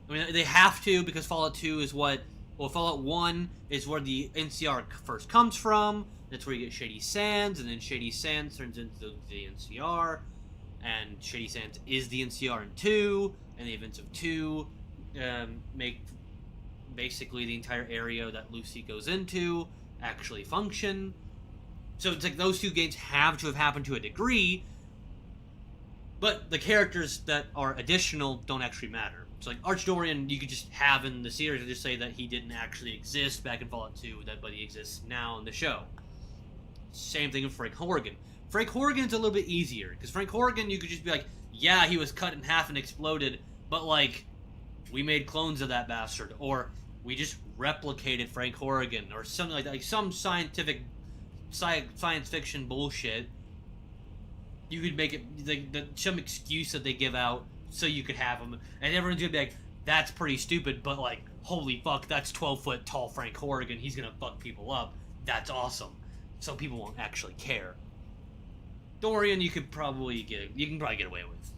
I mean, they have to, because Fallout 2 is what. Well, Fallout 1 is where the NCR first comes from. That's where you get Shady Sands, and then Shady Sands turns into the NCR, and Shady Sands is the NCR in 2, and the events of 2 make basically the entire area that Lucy goes into actually function. So it's like those two games have to have happened to a degree, but the characters that are additional don't actually matter. So like Archdorian, you could just have in the series and just say that he didn't actually exist back in Fallout 2, but he exists now in the show. Same thing with Frank Horrigan. Frank Horrigan's a little bit easier, because Frank Horrigan, you could just be like, yeah, he was cut in half and exploded, but like, we made clones of that bastard, or we just replicated Frank Horrigan, or something like that, like some scientific, science fiction bullshit. You could make it some excuse that they give out so you could have him, and everyone's gonna be like, that's pretty stupid, but like, holy fuck, that's 12-foot tall Frank Horrigan, he's gonna fuck people up, that's awesome. So people won't actually care. Dorian, you can probably get away with.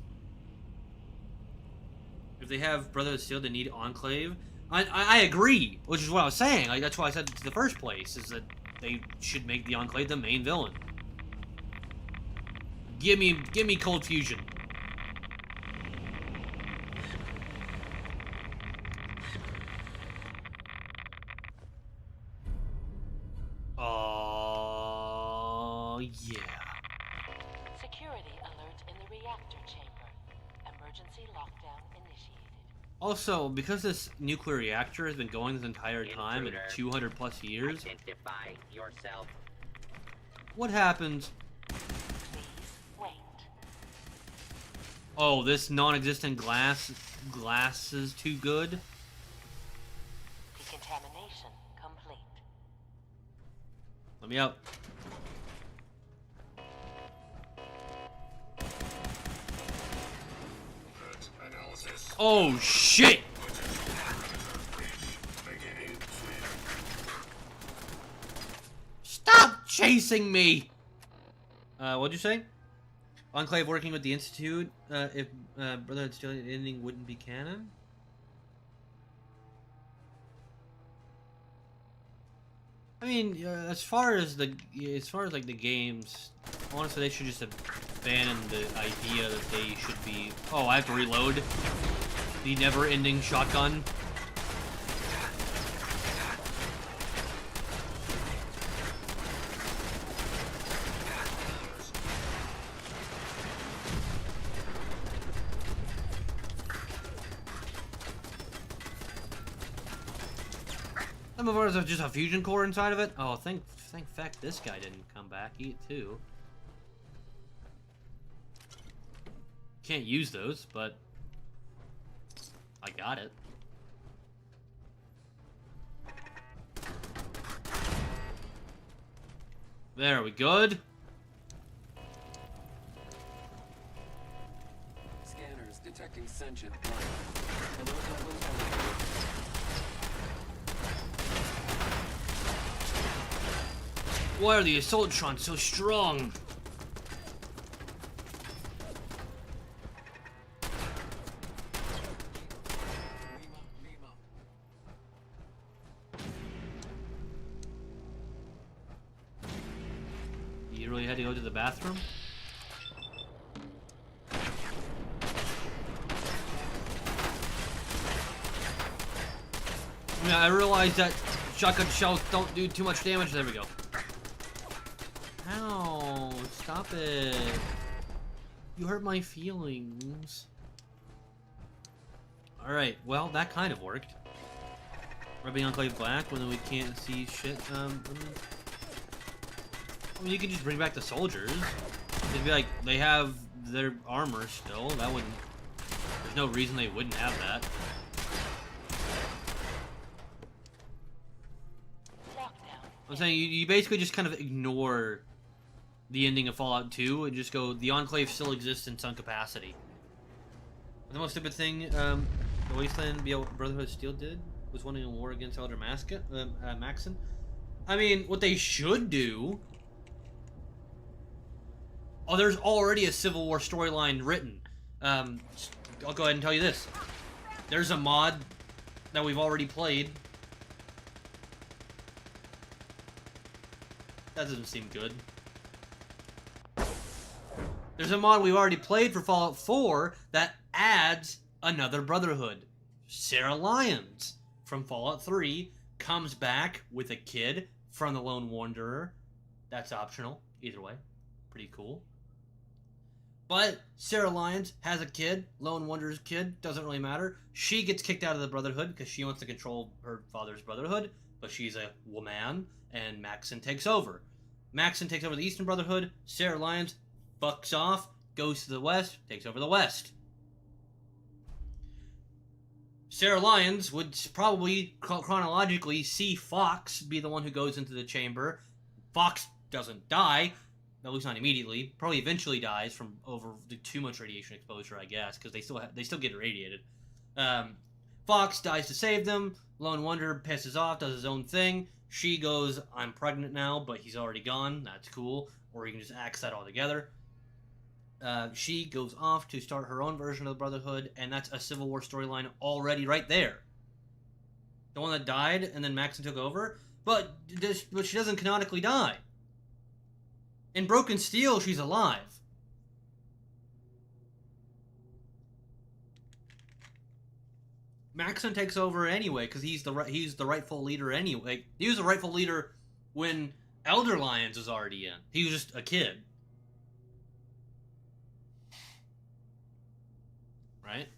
If they have Brotherhood of Steel, they need Enclave. I agree, which is what I was saying. Like, that's why I said it to the first place, is that they should make the Enclave the main villain. Give me Cold Fusion. Oh yeah. Security alert in the reactor chamber. Emergency lockdown initiated. Also, because this nuclear reactor has been going this entire time in 200 plus years. Identify yourself. What happens? Please wait. Oh, this non-existent glass is too good. Decontamination complete. Let me out. Oh shit! Stop chasing me! What'd you say? Enclave working with the Institute, if Brotherhood Steel ending wouldn't be canon? I mean, as far as like the games, honestly, they should just abandon the idea that they should be. Oh, I have to reload. The never-ending shotgun. Some of ours have just a fusion core inside of it. Oh, thank feck this guy didn't come back. Eat too. Can't use those, but I got it. There, we good? Scanners detecting sentient life. Why are the Assaultrons so strong? You really had to go to the bathroom? Yeah, I realized that shotgun shells don't do too much damage. There we go. Ow, stop it. You hurt my feelings. Alright, well, that kind of worked. Rubbing Enclave black when we can't see shit. I mean, you could just bring back the soldiers. They'd be like, they have their armor still. That wouldn't... There's no reason they wouldn't have that. I'm saying, you basically just kind of ignore the ending of Fallout 2 and just go, the Enclave still exists in some capacity. And the most stupid thing, the Wasteland Brotherhood of Steel did? was winning a war against Elder Maxon. I mean, what they should do... Oh, there's already a Civil War storyline written. I'll go ahead and tell you this. There's a mod that we've already played. That doesn't seem good. There's a mod we've already played for Fallout 4 that adds another Brotherhood. Sarah Lyons from Fallout 3 comes back with a kid from the Lone Wanderer. That's optional, either way. Pretty cool. But Sarah Lyons has a kid, Lone Wanderer's kid, doesn't really matter. She gets kicked out of the Brotherhood because she wants to control her father's Brotherhood, but she's a woman, and Maxon takes over. Maxon takes over the Eastern Brotherhood, Sarah Lyons fucks off, goes to the West, takes over the West. Sarah Lyons would probably chronologically see Fox be the one who goes into the chamber. Fox doesn't die, at least not immediately. Probably eventually dies from over too much radiation exposure, I guess, because they still get irradiated. Fox dies to save them. Lone Wanderer pisses off, does his own thing. She goes, I'm pregnant now, but he's already gone. That's cool. Or you can just axe that all together. She goes off to start her own version of the Brotherhood, and that's a Civil War storyline already right there. The one that died, and then Maxon took over, but she doesn't canonically die. In Broken Steel, she's alive. Maxon takes over anyway, because he's the rightful leader anyway. He was the rightful leader when Elder Lyons was already in. He was just a kid. Right?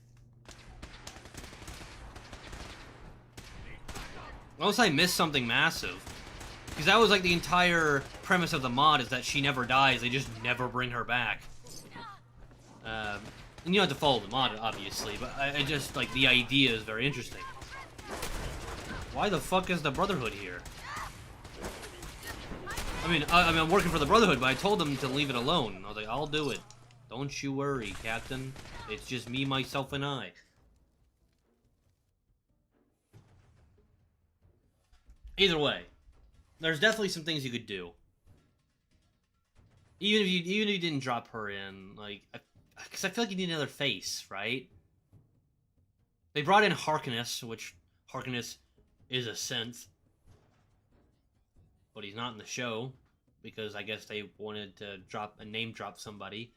Unless I missed something massive. Because that was like the entire premise of the mod, is that she never dies, they just never bring her back. And you don't have to follow the mod, obviously, but I just, like, the idea is very interesting. Why the fuck is the Brotherhood here? I mean, I'm working for the Brotherhood, but I told them to leave it alone. I was like, I'll do it. Don't you worry, Captain. It's just me, myself, and I. Either way, there's definitely some things you could do. Even if you didn't drop her in, like, because I feel like you need another face, right? They brought in Harkness, which Harkness is a synth, but he's not in the show because I guess they wanted to name drop somebody.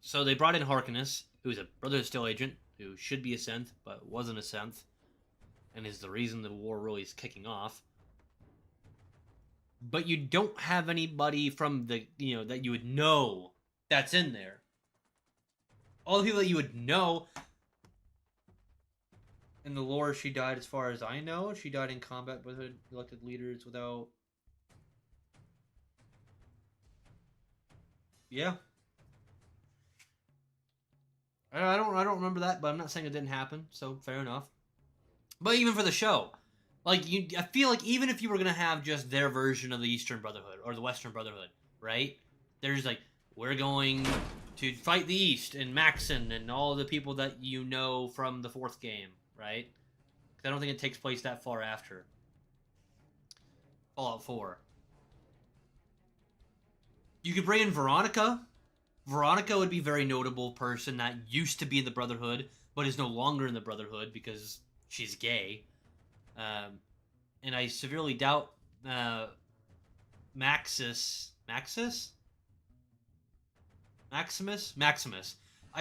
So they brought in Harkness, who's a Brotherhood Steel agent, who should be a synth, but wasn't a synth, and is the reason the war really is kicking off. But you don't have anybody from the, that you would know that's in there. All the people that you would know in the lore, she died, as far as I know. She died in combat with her elected leaders without... Yeah. I don't remember that, but I'm not saying it didn't happen, so fair enough. But even for the show, like, I feel like even if you were gonna have just their version of the Eastern Brotherhood or the Western Brotherhood, right? There's like, we're going to fight the East and Maxon and all the people that you know from the 4th game, right? Because I don't think it takes place that far after Fallout 4. You could bring in Veronica. Veronica would be a very notable person that used to be in the Brotherhood, but is no longer in the Brotherhood because she's gay. And I severely doubt Maximus? I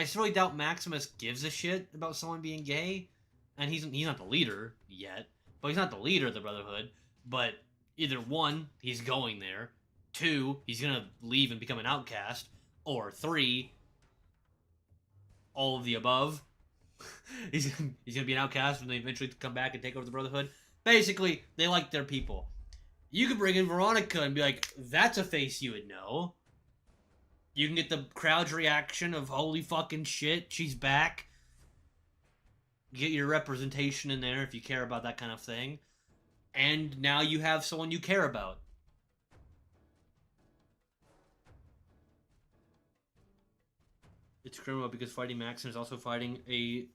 severely doubt Maximus gives a shit about someone being gay. And he's not the leader yet. But he's not the leader of the Brotherhood. But either 1, he's going there. 2, he's gonna leave and become an outcast. Or 3, all of the above. he's gonna be an outcast when they eventually come back and take over the Brotherhood. Basically, they like their people. You could bring in Veronica and be like, that's a face you would know. You can get the crowd's reaction of, holy fucking shit, she's back. Get your representation in there if you care about that kind of thing. And now you have someone you care about. It's criminal because fighting Maxon is also fighting a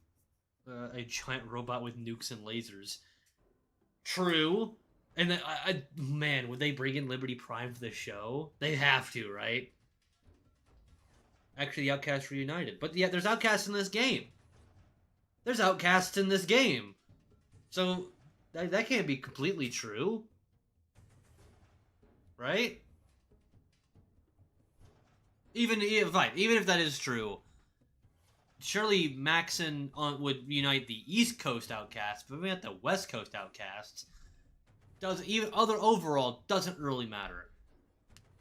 a giant robot with nukes and lasers. True. And then, man, would they bring in Liberty Prime for the show? They have to, right? Actually, the Outcasts reunited. But yeah, there's Outcasts in this game. There's Outcasts in this game. So, that can't be completely true. Right? Even if that is true, surely Maxon would unite the East Coast Outcasts, but not the West Coast Outcasts. Doesn't really matter.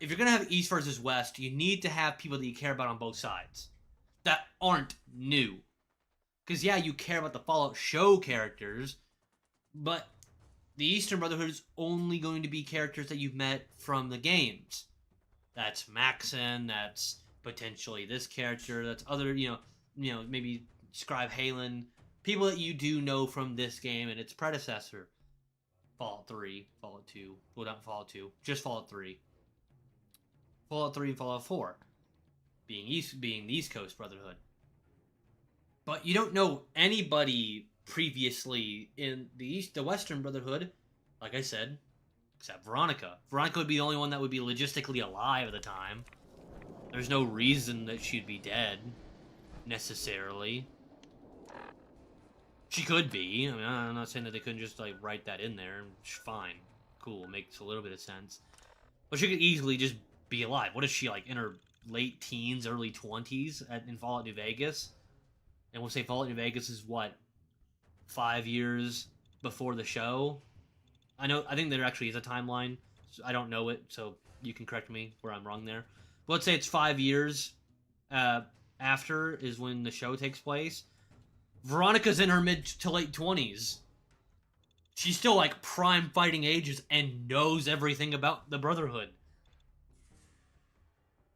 If you're gonna have East versus West, you need to have people that you care about on both sides that aren't new. Because yeah, you care about the Fallout show characters, but the Eastern Brotherhood is only going to be characters that you've met from the games. That's Maxon, that's potentially this character, that's other, maybe Scribe Halen, people that you do know from this game and its predecessor. Fallout 3, Fallout 2, well, not Fallout 2, just Fallout 3. Fallout 3 and Fallout 4 being the East Coast Brotherhood. But you don't know anybody previously in the Western Brotherhood, like I said, except Veronica. Veronica would be the only one that would be logistically alive at the time. There's no reason that she'd be dead, necessarily. She could be. I mean, I'm not saying that they couldn't just, like, write that in there. Fine. Cool. Makes a little bit of sense. But she could easily just be alive. What is she, like, in her late teens, early 20s in Fallout New Vegas? And we'll say Fallout New Vegas is, what, 5 years before the show? I think there actually is a timeline. So I don't know it, so you can correct me where I'm wrong there. But let's say it's 5 years after is when the show takes place. Veronica's in her mid to late 20s. She's still like prime fighting ages and knows everything about the Brotherhood.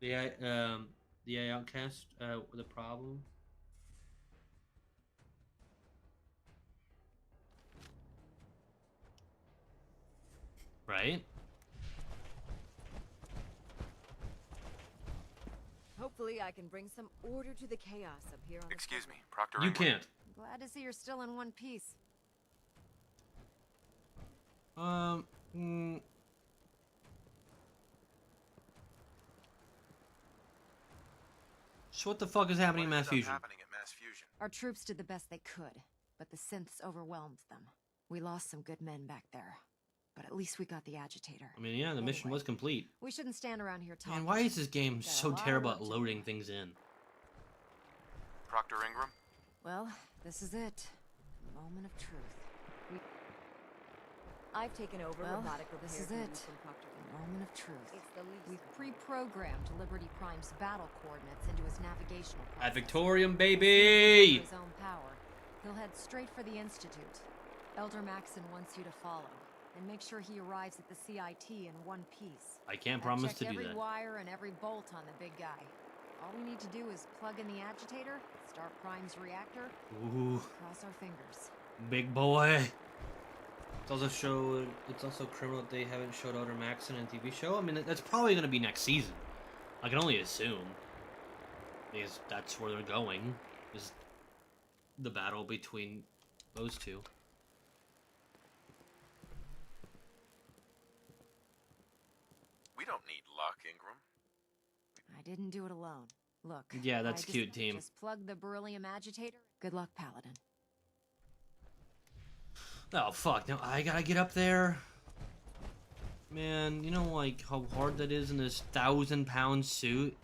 The Outcast with a problem. Right? Hopefully I can bring some order to the chaos up here on Excuse me, Proctor. You can't. Glad to see you're still in one piece. So what the fuck is happening in Mass Fusion? Our troops did the best they could, but the synths overwhelmed them. We lost some good men back there, but at least we got the agitator. I mean, yeah, the mission was complete. We shouldn't stand around here talking. Man, why is this game so terrible at loading things in? Proctor Ingram? Well, this is it. A moment of truth. I've taken over robotic repair. This is it. A moment of truth. We've pre-programmed Liberty Prime's battle coordinates into his navigational process. At Victorium, baby! His own power. He'll head straight for the Institute. Elder Maxon wants you to follow, and make sure he arrives at the CIT in one piece. I can't promise to do check every that. wire and every bolt on the big guy. All we need to do is plug in the agitator, start Prime's reactor, Ooh, cross our fingers. big boy. It's also criminal that they haven't showed Elder Maxon in a TV show. I mean, that's probably going to be next season. I can only assume. Because that's where they're going. Is the battle between those two. We don't need luck, Ingram. I didn't do it alone. Look. Yeah, that's cute, team. Just plug the beryllium agitator. Good luck, Paladin. Oh, fuck. Now I gotta get up there. Man, you know, like, how hard that is in this 1,000-pound suit?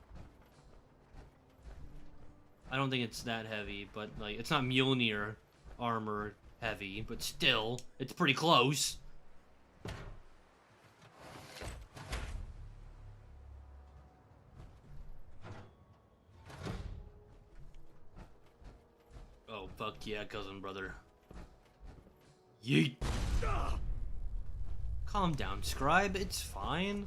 I don't think it's that heavy, but, like, it's not Mjolnir armor heavy, but still, it's pretty close. Oh, fuck yeah, cousin brother. Yeet! Calm down, Scribe. It's fine.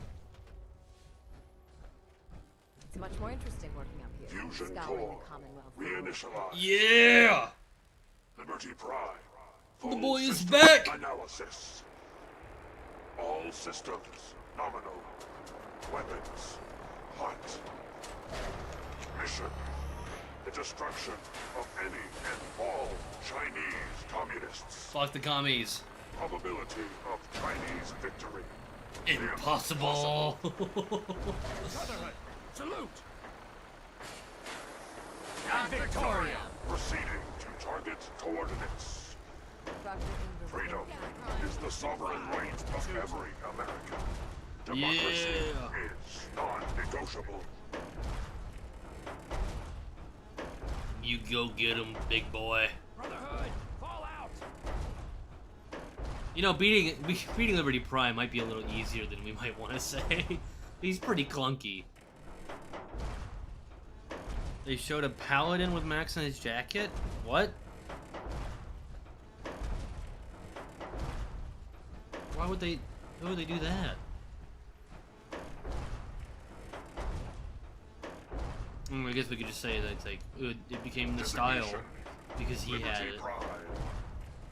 It's much more interesting working up here. Fusion Scouring core. the Commonwealth. Reinitialize. Yeah! Liberty Prime. The Full boy is system back! Analysis. All systems nominal. Weapons hot. Mission the destruction of any and all Chinese communists. Fuck the commies. Probability of Chinese victory. Impossible. Brotherhood, salute! Victoria! Proceeding to target coordinates. Freedom is the sovereign right of every American. Democracy is non-negotiable. You go get him, big boy. Brotherhood, fall out! You know, beating Liberty Prime might be a little easier than we might want to say. He's pretty clunky. They showed a paladin with Max on his jacket? What? Why would they do that? I guess we could just say that it's like it became the style because he had it.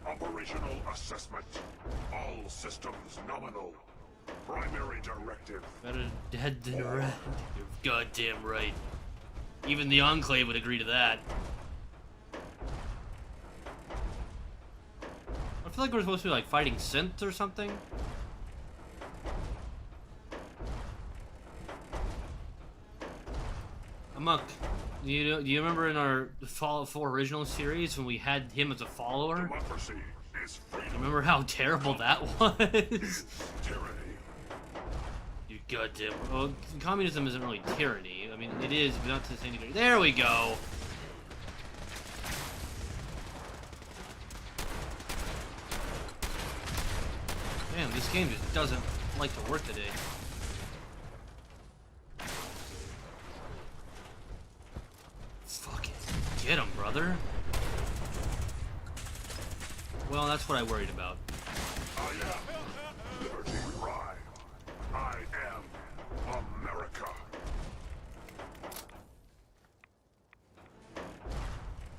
Operational assessment. All systems nominal. Primary directive. Better dead than red. You're goddamn right. Even the Enclave would agree to that. I feel like we're supposed to be like fighting synths or something. Amok, do you remember in our Fallout 4 original series when we had him as a follower? Democracy is freedom. Remember how terrible that was? Tyranny. You goddamn. Well, communism isn't really tyranny. I mean, it is, but not to the same degree. There we go. Damn, this game just doesn't like to work today. Fucking get him, brother. Well, that's what I worried about. I am Liberty Prime. I am America.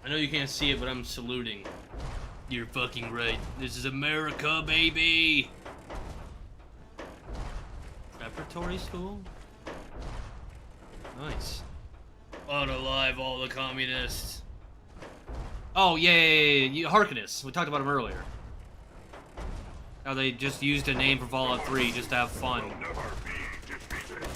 I know you can't see it, but I'm saluting. You're fucking right. This is America, baby! Preparatory school? Nice. Unalive all the communists. Oh, yeah. Harkness. We talked about him earlier. How they just used a name for Fallout 3 just to have fun. Will never be defeated.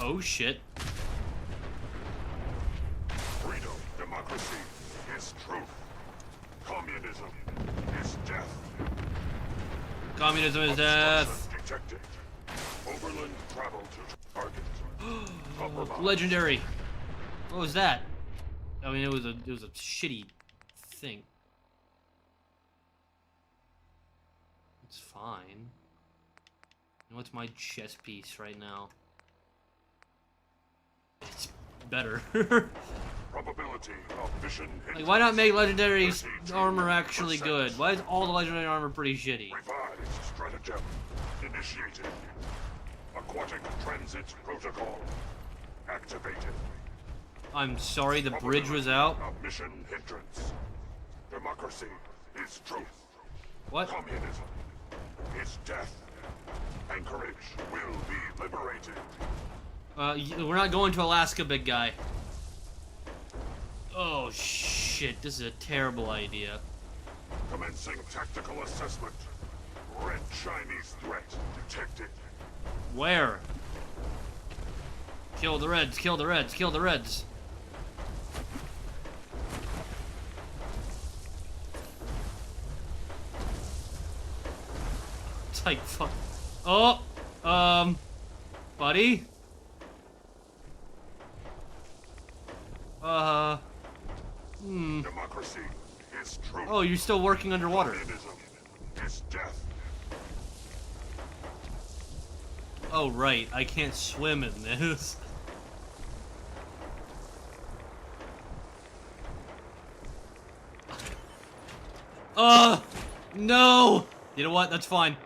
Oh, shit. Freedom, democracy is truth. Communism is death. Communism is death. Detected. Overland travel to target. Compromise. Legendary. What was that? I mean, it was a shitty thing. It's fine. What's my chess piece right now? It's better. Probability of mission. Like, why not make legendary armor actually good? Why is all the legendary armor pretty shitty? Revised stratagem initiated. Aquatic transit protocol activated. I'm sorry, the bridge was out. A mission hindrance. Democracy is truth. What? Communism is death. Anchorage will be liberated. We're not going to Alaska, big guy. Oh shit, this is a terrible idea. Commencing tactical assessment. Red Chinese threat detected. Where? Kill the Reds, kill the Reds, kill the Reds. It's like, fuck. Oh! Buddy? Democracy is truth. Oh, you're still working underwater. Communism is death. Oh, right. I can't swim in this. No! You know what? That's fine.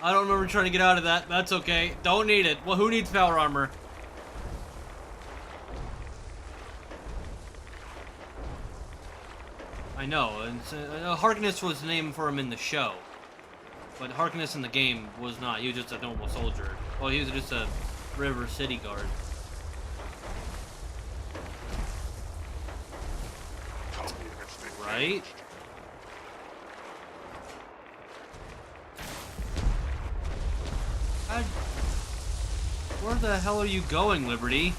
I don't remember trying to get out of that. That's okay. Don't need it. Well, who needs power armor? I know. And Harkness was the name for him in the show. But Harkness in the game was not. He was just a normal soldier. Well, he was just a River City guard. Right? Where the hell are you going, Liberty?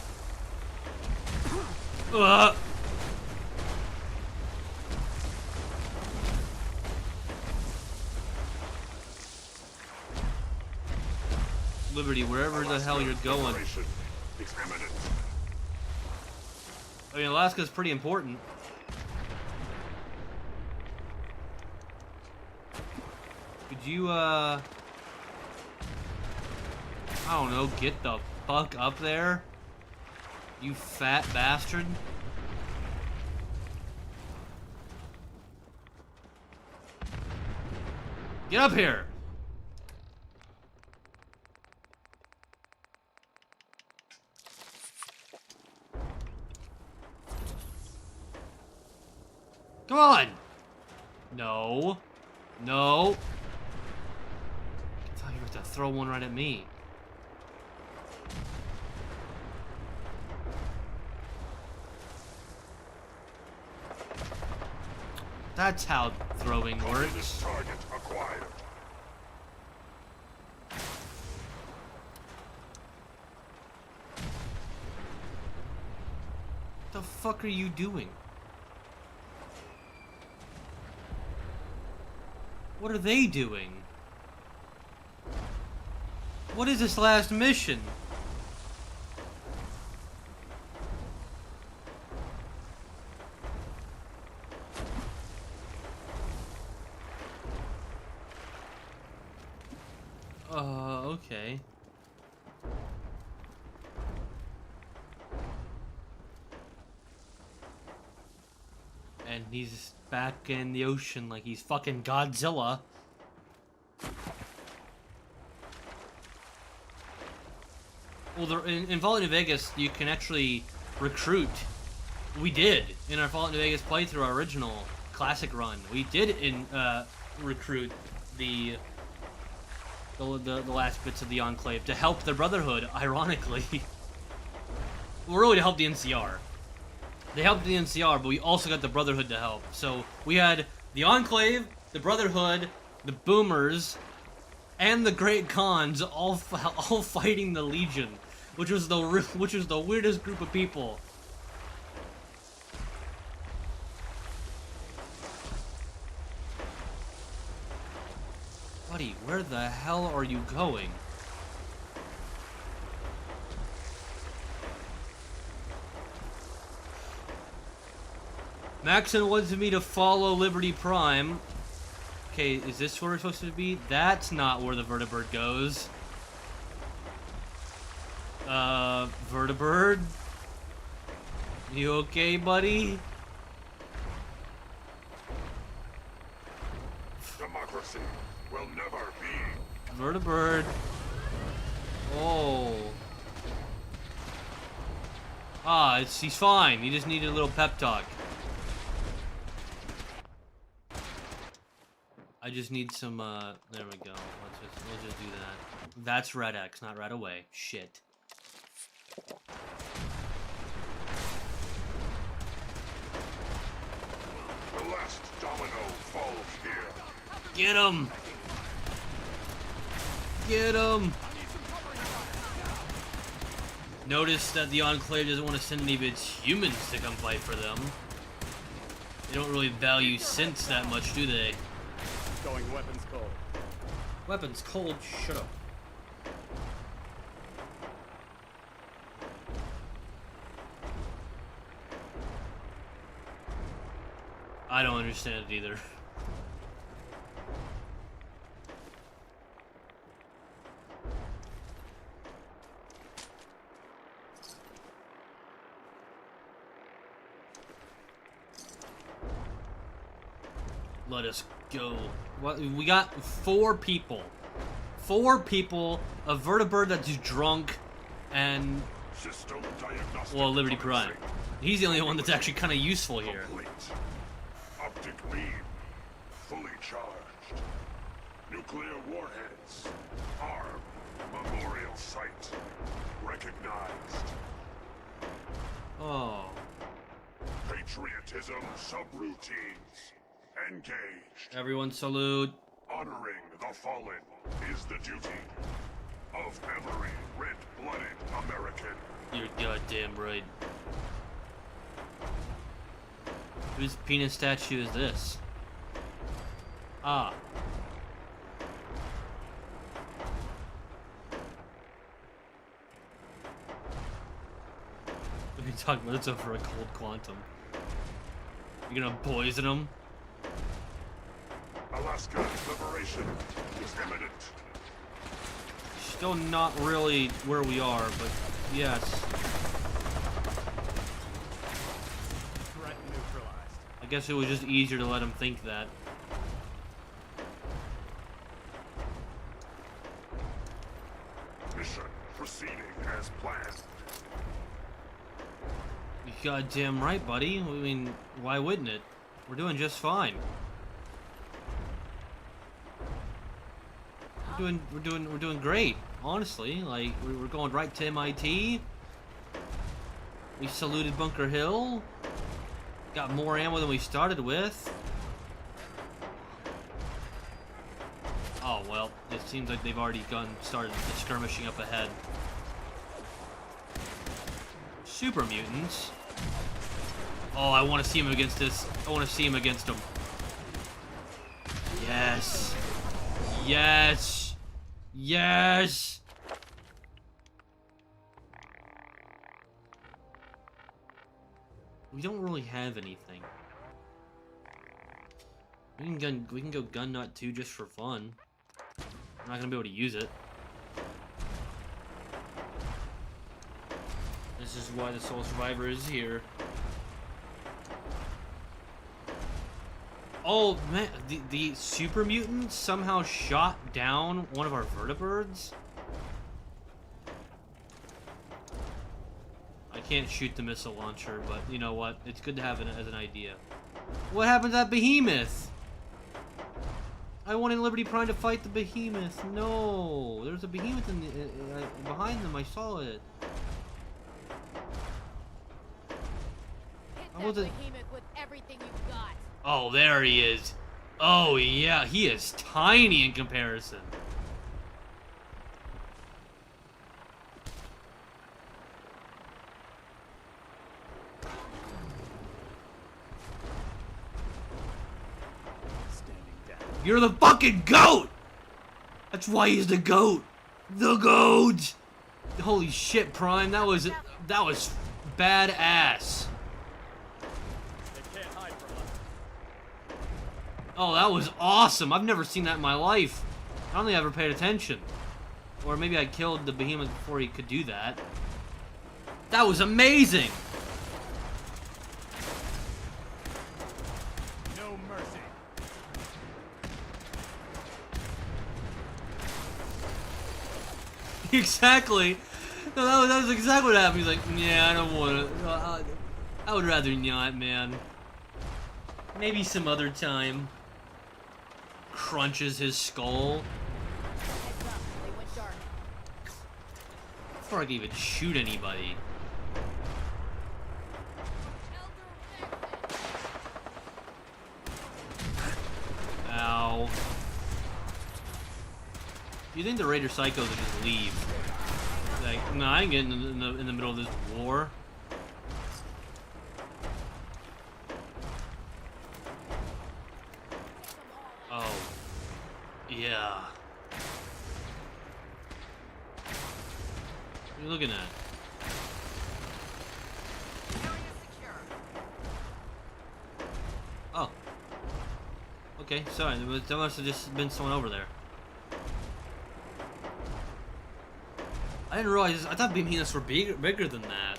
Liberty, wherever the hell you're going. I mean, Alaska's pretty important. Could you, I don't know, get the fuck up there? You fat bastard. Get up here! Come on! No. No. I thought you were going to throw one right at me. That's how throwing works. Target acquired. What the fuck are you doing? What are they doing? What is this last mission? Okay. And he's back in the ocean like he's fucking Godzilla. Well, in Fallout New Vegas, you can actually recruit. We did in our Fallout New Vegas playthrough, our original classic run. We did recruit the last bits of the Enclave to help the Brotherhood, ironically. Well, really to help the NCR. They helped the NCR, but we also got the Brotherhood to help. So we had the Enclave, the Brotherhood, the Boomers, and the Great Khans all fighting the Legion, which was the weirdest group of people. Buddy, where the hell are you going? Maxon wants me to follow Liberty Prime. Okay, is this where we're supposed to be? That's not where the vertibird goes. Vertibird? You okay, buddy? Democracy will never be. Vertibird. Oh. Ah, he's fine. He just needed a little pep talk. I just need some, there we go. Let's just do that. That's Red X, not Red Away. Shit. The last domino falls here. Get him! Get him! Notice that the Enclave doesn't want to send any of its humans to come fight for them. They don't really value synths that much, do they? Going weapons cold. Weapons cold? Shut up. I don't understand it either. Let us go. What? We got 4 people. 4 people, a vertibird that's drunk, and... well, Liberty Prime. He's the only one that's actually kind of useful here. Optic beam fully charged. Nuclear warheads. Arm. Memorial site. Recognized. Oh. Patriotism subroutines. Engaged. Everyone salute. Honoring the fallen is the duty of every red-blooded American. You're goddamn right. Whose penis statue is this? Ah. What are you talking about? It's over a cold quantum. You're gonna poison him? Alaska liberation is imminent. Still not really where we are, but yes. Threat neutralized. I guess it was just easier to let him think that. Mission proceeding as planned. You're goddamn right, buddy. I mean, why wouldn't it? We're doing just fine. We're doing great. Honestly, like we're going right to MIT. We saluted Bunker Hill. Got more ammo than we started with. Oh well, it seems like they've already started the skirmishing up ahead. Super mutants. Oh, I want to see him against this. I want to see him against him. Yes. Yes. Yes. We don't really have anything. We can go gun nut 2 just for fun. I'm not gonna be able to use it. This is why the Soul Survivor is here. Oh man, the super mutant somehow shot down one of our vertibirds. I can't shoot the missile launcher, but you know what? It's good to have it as an idea. What happened to that behemoth? I wanted Liberty Prime to fight the behemoth. No, there's a behemoth in the, behind them. I saw it. Hit that behemoth with everything you've got. Oh, there he is. Oh yeah, he is tiny in comparison. You're the fucking GOAT! That's why he's the GOAT! The GOAT! Holy shit, Prime, that was badass. They can't hide from us. Oh, that was awesome. I've never seen that in my life. I don't think I ever paid attention. Or maybe I killed the behemoth before he could do that. That was amazing! No mercy. Exactly. No, that was exactly what happened. He's like, yeah, I don't want to. I would rather not, man. Maybe some other time. Crunches his skull. Heads up, they went dark. Before I can even shoot anybody. Ow. You think the Raider Psychos would just leave? Like, no, I ain't getting in the middle of this war. Oh. Yeah. What are you looking at? Oh. Okay, sorry. There must have just been someone over there. I didn't realize. I thought behemoths were bigger than that.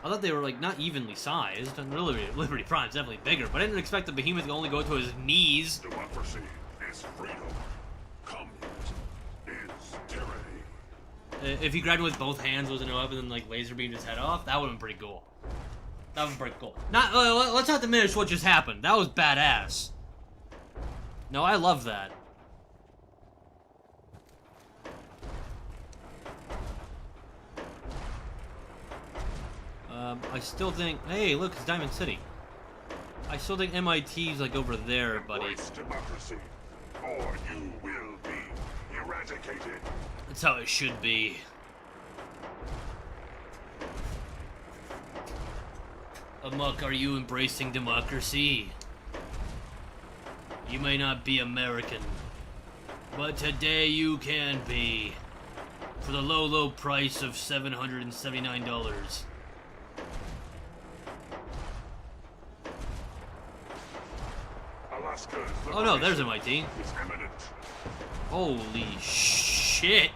I thought they were like not evenly sized. And Liberty Prime's definitely bigger, but I didn't expect the behemoth to only go to his knees. Democracy is freedom. Communism is tyranny. If he grabbed him with both hands, wasn't up, and then like laser beamed his head off, that would have been pretty cool. That would have been pretty cool. Let's not diminish what just happened. That was badass. No, I love that. I still think... Hey, look, it's Diamond City. I still think MIT's like over there, buddy. Embrace democracy, or you will be eradicated. That's how it should be. Amok, are you embracing democracy? You may not be American, but today you can be. For the low, low price of $779. Alaska's Oh no, there's MIT. is imminent. Holy shit.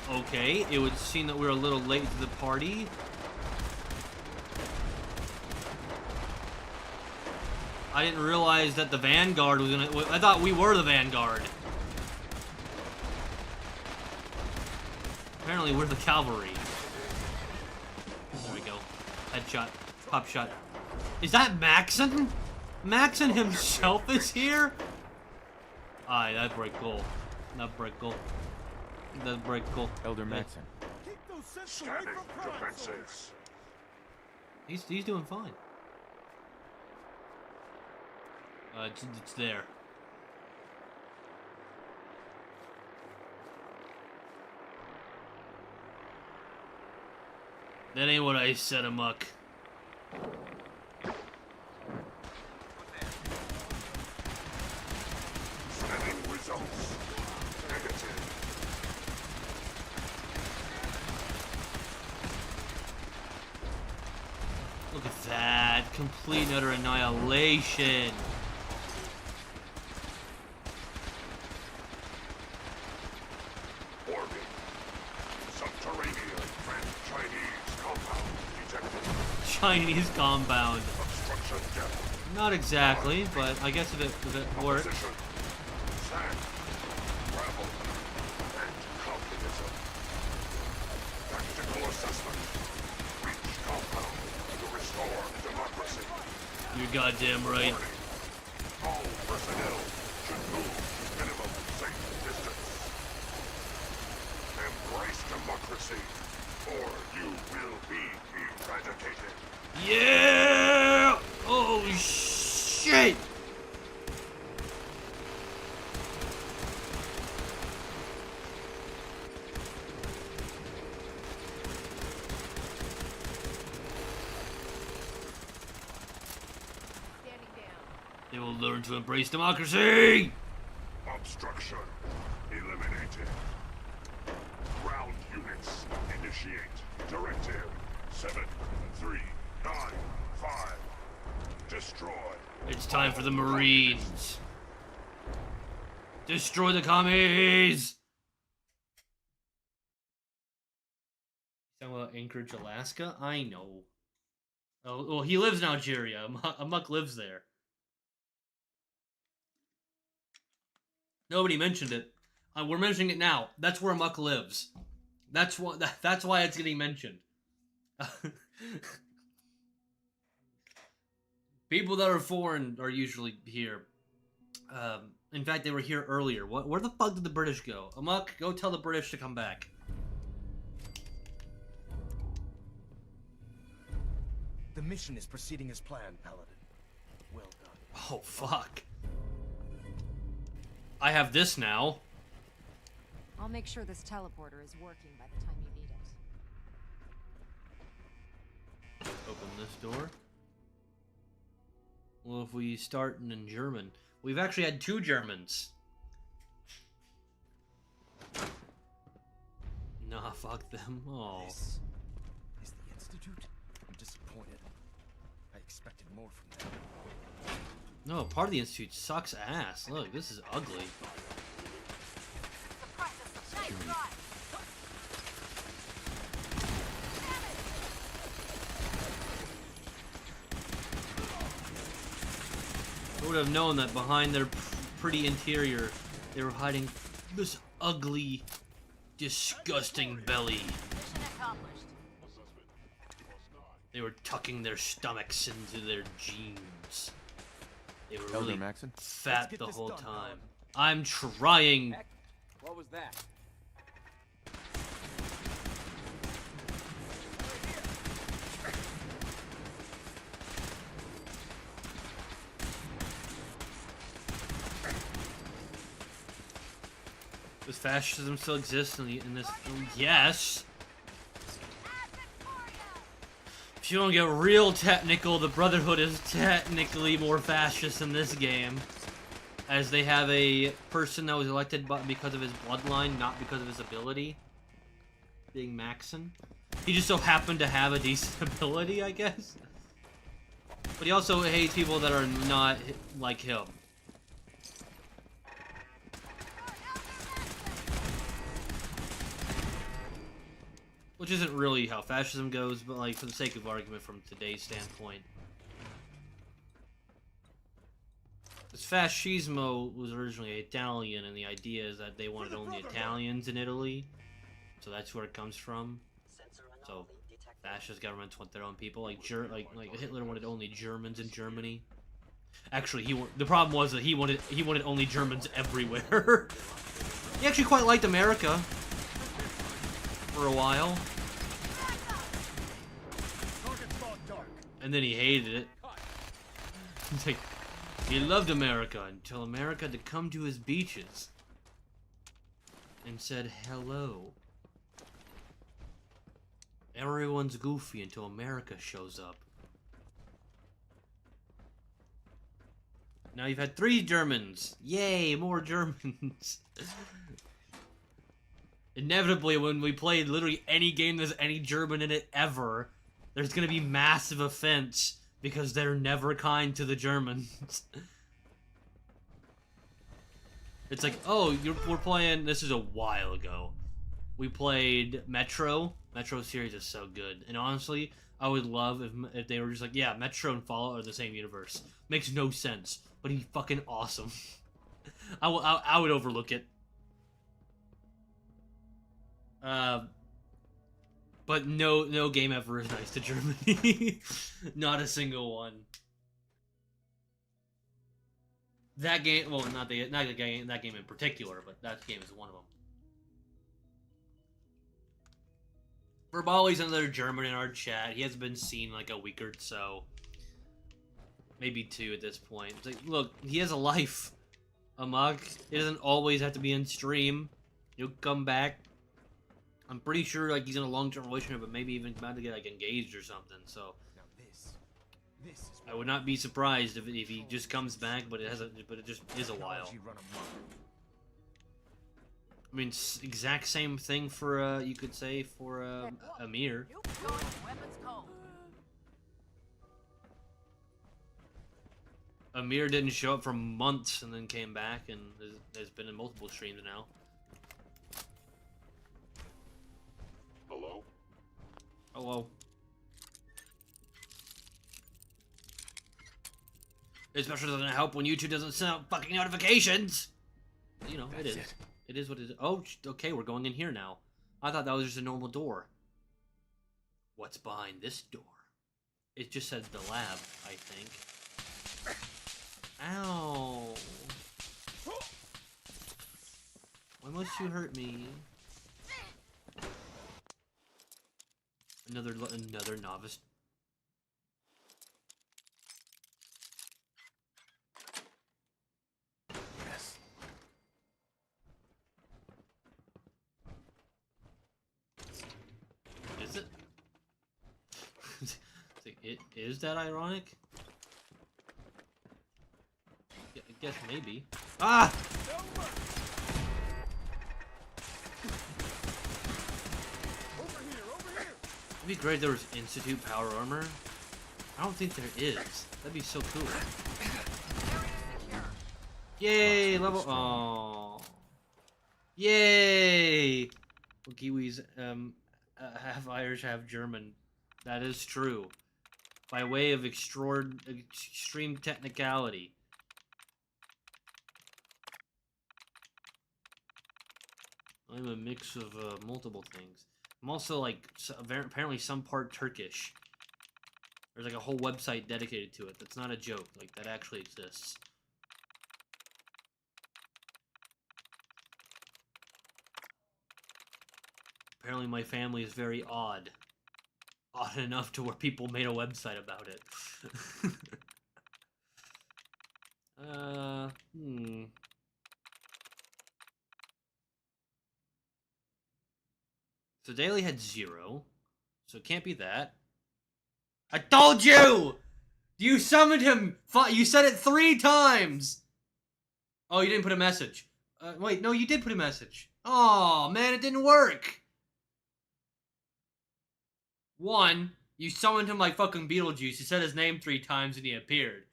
Okay. It would seem that we're a little late to the party. I didn't realize that the Vanguard was gonna... I thought we were the Vanguard. Apparently we're the cavalry. There we go. Headshot. Pop shot. Is that Maxon? Maxon himself is here? Aye, that's pretty cool. That's pretty cool. That's pretty cool. Elder Maxon. Scanning defenses. He's doing fine. It's there. That ain't what I said, Amok. Scanning results. Negative. Look at that. Complete and utter annihilation. Orbit. Subterranean and Chinese compound detected. Chinese compound. Obstruction depth. Not exactly, but I guess if it works. Opposition. Sand. Gravel. And communism. Tactical assessment. Reach compound to restore democracy. You're goddamn right. Warning. All personnel should move minimum safe distance. Embrace democracy, or you will be eradicated. Yeah! Oh shit! Standing down. They will learn to embrace democracy! Obstruction eliminated. Ground units initiate. Directive 7395. Destroy. It's time for the Marines. Destroy the commies! Talking about Anchorage, Alaska? I know. Oh, well, he lives in Algeria. Amok lives there. Nobody mentioned it. We're mentioning it now. That's where Amok lives. That's why it's getting mentioned. People that are foreign are usually here. In fact, they were here earlier. Where the fuck did the British go? Amok, go tell the British to come back. The mission is proceeding as planned, Paladin. Well done. Oh, fuck. I have this now. I'll make sure this teleporter is working by the time you need it. Open this door. Well, if we start in German. We've actually had 2 Germans. Nah, fuck them. Oh. This is the Institute? I'm disappointed. I expected more from them. No, part of the Institute sucks ass. Look, this is ugly. I would have known that behind their pretty interior, they were hiding this ugly, disgusting belly. They were tucking their stomachs into their jeans. They were Elder really Maxon? fat the whole time. I'm trying. Heck, what was that? Does fascism still exist in this? Yes. If you don't get real technical, the Brotherhood is technically more fascist in this game, as they have a person that was elected because of his bloodline, not because of his ability. Being Maxon. He just so happened to have a decent ability, I guess. But he also hates people that are not like him. Which isn't really how fascism goes, but like for the sake of argument from today's standpoint. This fascismo was originally Italian, and the idea is that they wanted only Italians in Italy. So that's where it comes from. So fascist governments want their own people. Like Hitler wanted only Germans in Germany. Actually, the problem was that he wanted only Germans everywhere. He actually quite liked America for a while. And then he hated it. He's like, he loved America until America had to come to his beaches and said hello. Everyone's goofy until America shows up. Now you've had 3 Germans. Yay, more Germans. Inevitably, when we play literally any game there's any German in it ever, there's gonna be massive offense because they're never kind to the Germans. It's like, oh, we're playing. This is a while ago. We played Metro. Metro series is so good, and honestly, I would love if they were just like, yeah, Metro and Fallout are the same universe. Makes no sense, but he's fucking awesome. I would overlook it. But no game ever is nice to Germany. Not a single one. That game, well, not the game, that game in particular, but that game is one of them. Verbali's another German in our chat. He has been seen like a week or so. Maybe 2 at this point. It's like, look, he has a life. Amok, he doesn't always have to be in stream. He'll come back. I'm pretty sure like he's in a long-term relationship, but maybe even about to get like engaged or something. So I would not be surprised if he just comes back, but it just is a while. I mean, exact same thing for you could say for Amir. Amir didn't show up for months and then came back and has been in multiple streams now. Hello? Hello. Especially doesn't help when YouTube doesn't send out fucking notifications. You know, it is. It is what it is. Oh, okay, we're going in here now. I thought that was just a normal door. What's behind this door? It just says the lab, I think. Ow. Why must you hurt me? Another novice. Yes. Is it? Is that ironic? I guess maybe. Ah! It'd be great if there was Institute Power Armor. I don't think there is. That'd be so cool. Yay! Level. Oh. Yay! Well, Kiwis, half Irish, half German. That is true. By way of extreme technicality. I'm a mix of multiple things. I'm also like apparently some part Turkish. There's like a whole website dedicated to it. That's not a joke. Like that actually exists. Apparently my family is very odd. Odd enough to where people made a website about it. So Daly had 0. So it can't be that. I told you! You summoned him! You said it 3 times! Oh, you didn't put a message. Wait, no, you did put a message. Oh, man, it didn't work! 1, you summoned him like fucking Beetlejuice. You said his name 3 times and he appeared.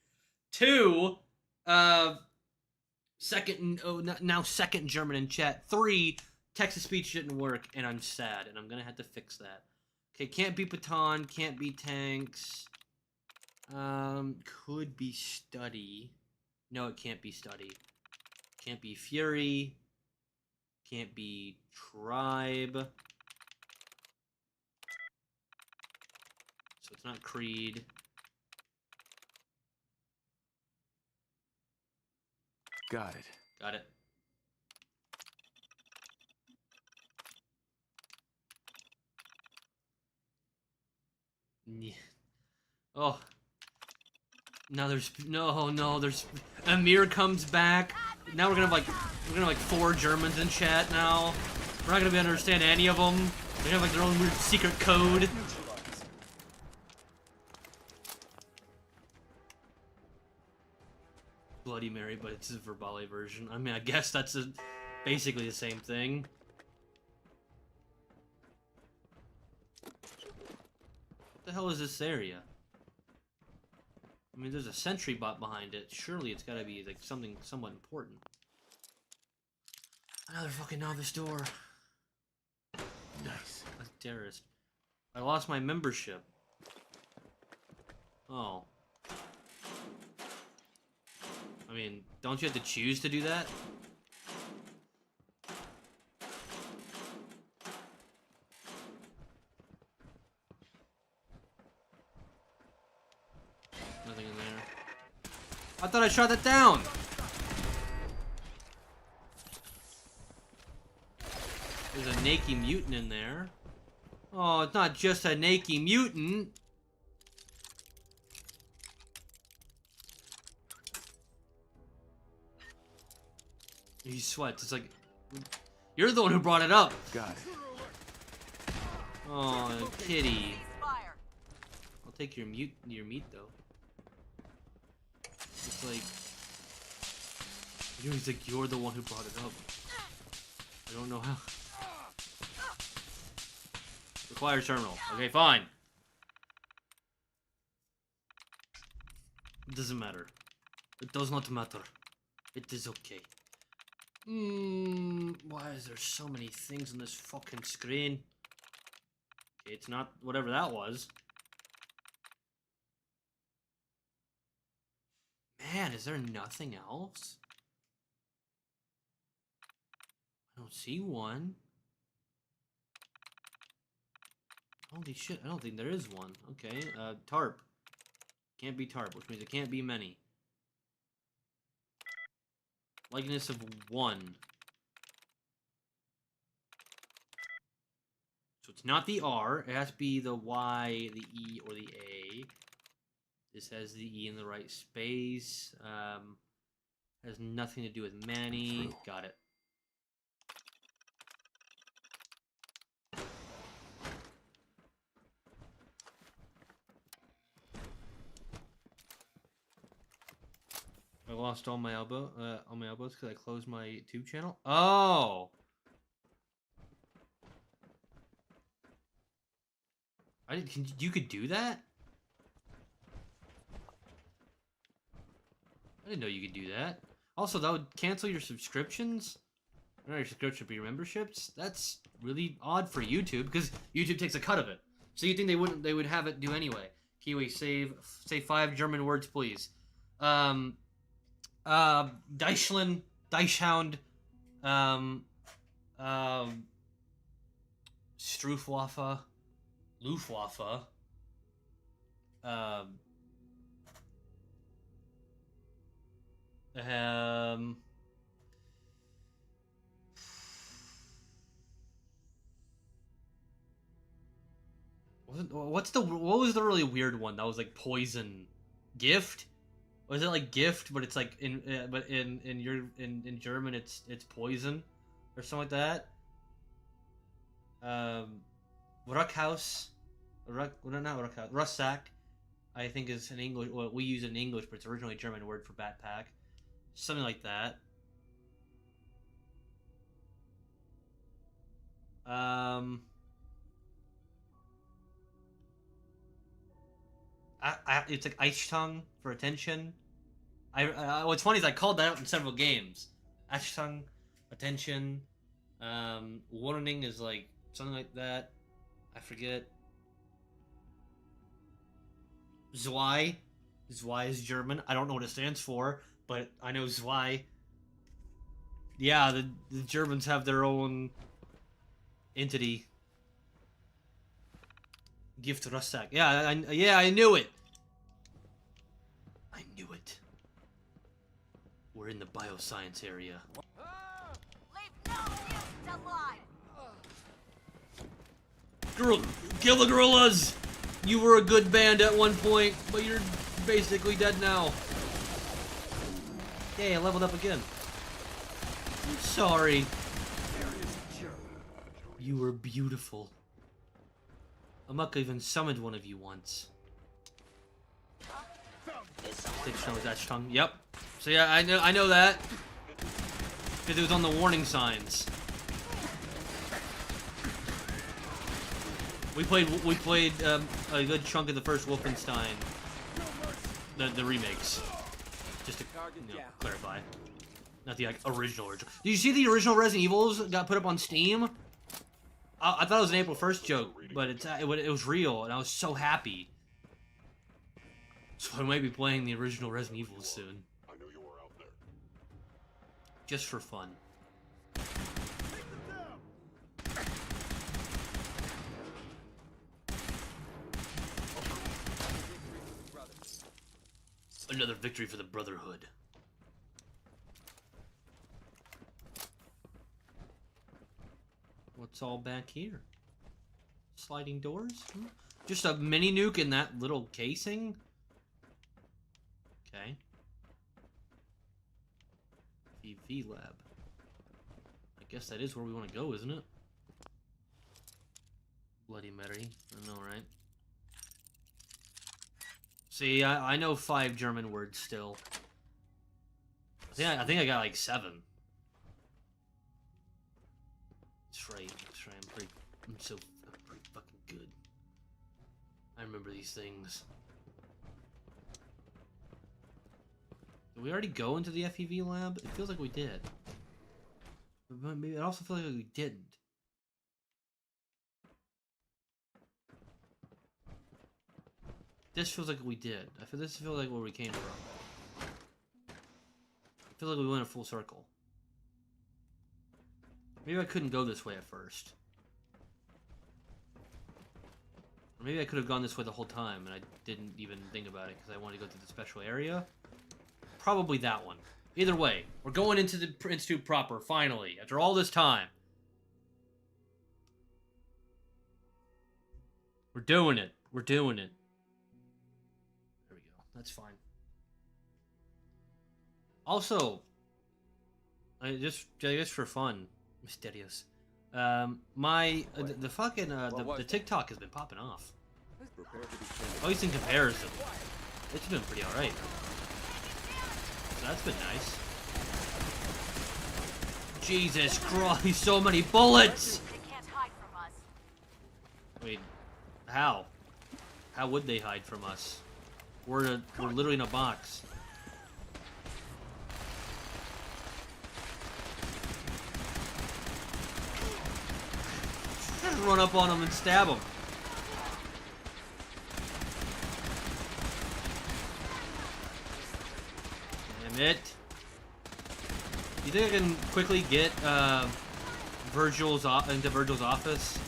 2, now second German in chat. 3, text-to-speech didn't work, and I'm sad, and I'm gonna have to fix that. Okay, can't be baton, can't be tanks. Could be study. No, it can't be study. Can't be fury. Can't be tribe. So it's not creed. Got it. Got it. Yeah. Oh. Now there's there's Amir comes back. Now we're gonna have like 4 Germans in chat now. We're not gonna be able to understand any of them. They have like their own weird secret code. Bloody Mary, but it's a verbale version. I mean, I guess that's basically the same thing. What the hell is this area? I mean, there's a sentry bot behind it. Surely it's gotta be like something somewhat important. Another fucking novice door. Nice. A terrorist. I lost my membership. Oh. I mean, don't you have to choose to do that? Nothing in there. I thought I shot that down! There's a naked mutant in there. Oh, it's not just a naked mutant! He sweats. It's like... You're the one who brought it up! Got it. Oh, kitty. I'll take your meat, though. It's like... He's like, you're the one who brought it up. I don't know how. Requires terminal. Okay, fine. It doesn't matter. It does not matter. It is okay. Why is there so many things on this fucking screen? Okay, it's not whatever that was. Man, is there nothing else? I don't see one. Holy shit, I don't think there is one. Okay, tarp. Can't be tarp, which means it can't be many. Likeness of 1. So it's not the R. It has to be the Y, the E, or the A. This has the E in the right space. Has nothing to do with many. Got it. I lost all my elbows because I closed my YouTube channel. Oh, you could do that? I didn't know you could do that. Also, that would cancel your subscriptions. Not your subscription, but your memberships. That's really odd for YouTube because YouTube takes a cut of it. So you think they would have it do anyway? Kiwi, say 5 German words, please. Deichland, Deichhound, Strufwaffe, Luftwaffe, what was the really weird one that was like poison gift? Was it like gift, but it's like in German it's poison or something like that. Ruckhaus, not Ruckhaus, Russack, I think is in English. Well, we use it in English, but it's originally a German word for backpack, something like that. It's like Eichtung for attention. What's funny is I called that out in several games. Eichtung, attention. Warning is like something like that. I forget. Zwei. Zwei is German. I don't know what it stands for, but I know Zwei. Yeah, the Germans have their own entity. Gift Russack. Yeah, I knew it. I knew it. We're in the bioscience area. Leave no gift alive. Girl, kill the gorillas! You were a good band at one point, but you're basically dead now. Hey, I leveled up again. I'm sorry. You were beautiful. Amaka even summoned one of you once. Yep. So yeah, I know that. Because it was on the warning signs. We played a good chunk of the first Wolfenstein, the remakes, just to clarify, not the original. Did you see the original Resident Evils got put up on Steam? I thought it was an April 1st joke, but it was real, and I was so happy. So I might be playing the original Resident Evil soon, just for fun. Another victory for the Brotherhood. What's all back here? Sliding doors? Just a mini nuke in that little casing? Okay. EV lab. I guess that is where we want to go, isn't it? Bloody Mary. I know, right? See, I know 5 German words still. I think I got like 7. That's right. I'm pretty fucking good. I remember these things. Did we already go into the FEV lab? It feels like we did. But maybe I also feel like we didn't. This feels like we did. This feels like where we came from. I feel like we went a full circle. Maybe I couldn't go this way at first. Or maybe I could have gone this way the whole time and I didn't even think about it because I wanted to go to the special area. Probably that one. Either way, we're going into the Institute proper, finally, after all this time. We're doing it. We're doing it. That's fine. Also, just for fun, mysterious. The TikTok has been popping off. At least in comparison, it's been pretty alright. So that's been nice. Jesus Christ, so many bullets! Wait, how? How would they hide from us? We're literally in a box. Just run up on them and stab them. Damn it. You think I can quickly get into Virgil's office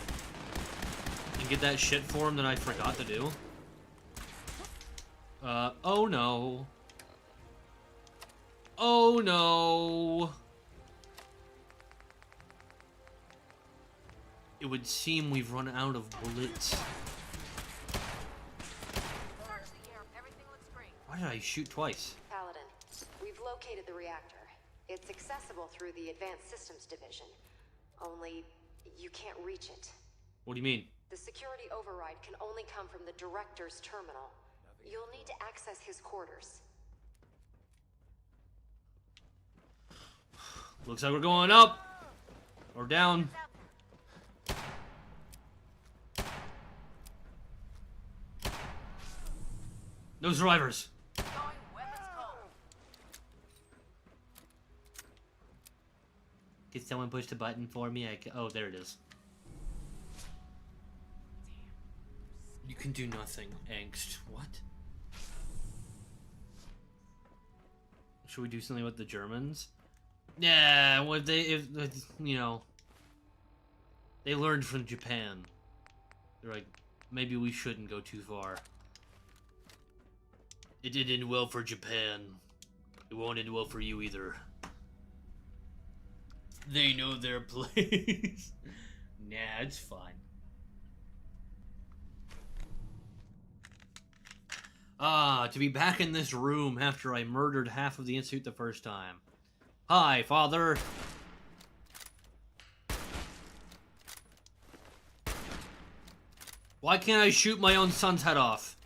and get that shit for him that I forgot to do? Oh no. Oh no. It would seem we've run out of bullets. did I shoot twice? Paladin, we've located the reactor. It's accessible through the Advanced Systems Division. Only, you can't reach it. What do you mean? The security override can only come from the Director's terminal. You'll need to access his quarters. Looks like we're going up. Or down. No survivors. Can someone push the button for me? Oh, there it is. You can do nothing, angst. What? Should we do something with the Germans? Yeah, what if you know, they learned from Japan. They're like, maybe we shouldn't go too far. It did end well for Japan. It won't end well for you either. They know their place. Nah, it's fine. To be back in this room after I murdered half of the Institute the first time. Hi, Father. Why can't I shoot my own son's head off?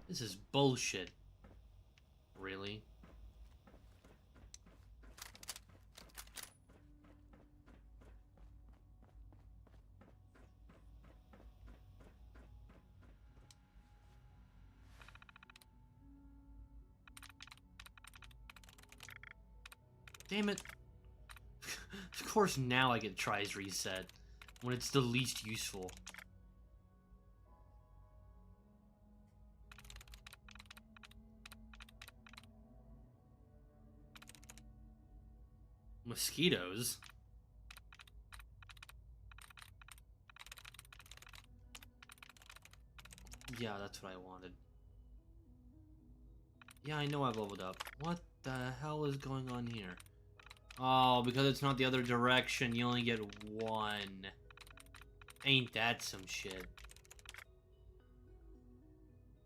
This is bullshit. Really? Damn it. Of course now I get tries reset. When it's the least useful. Mosquitoes? Yeah, that's what I wanted. Yeah, I know I've leveled up. What the hell is going on here? Oh, because it's not the other direction, you only get one. Ain't that some shit?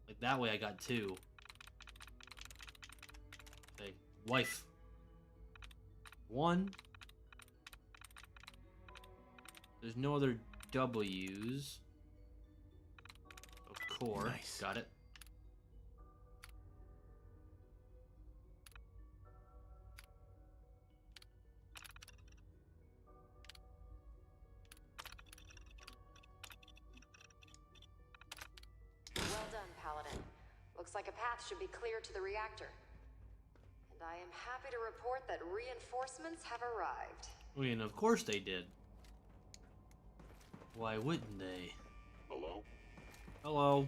Like, that way I got two. Okay, wife. One. There's no other W's. Of course. Nice. Got it. Well done, Paladin. Looks like a path should be clear to the reactor. And I am happy to report that reinforcements have arrived. I mean, of course they did. Why wouldn't they? Hello? Hello.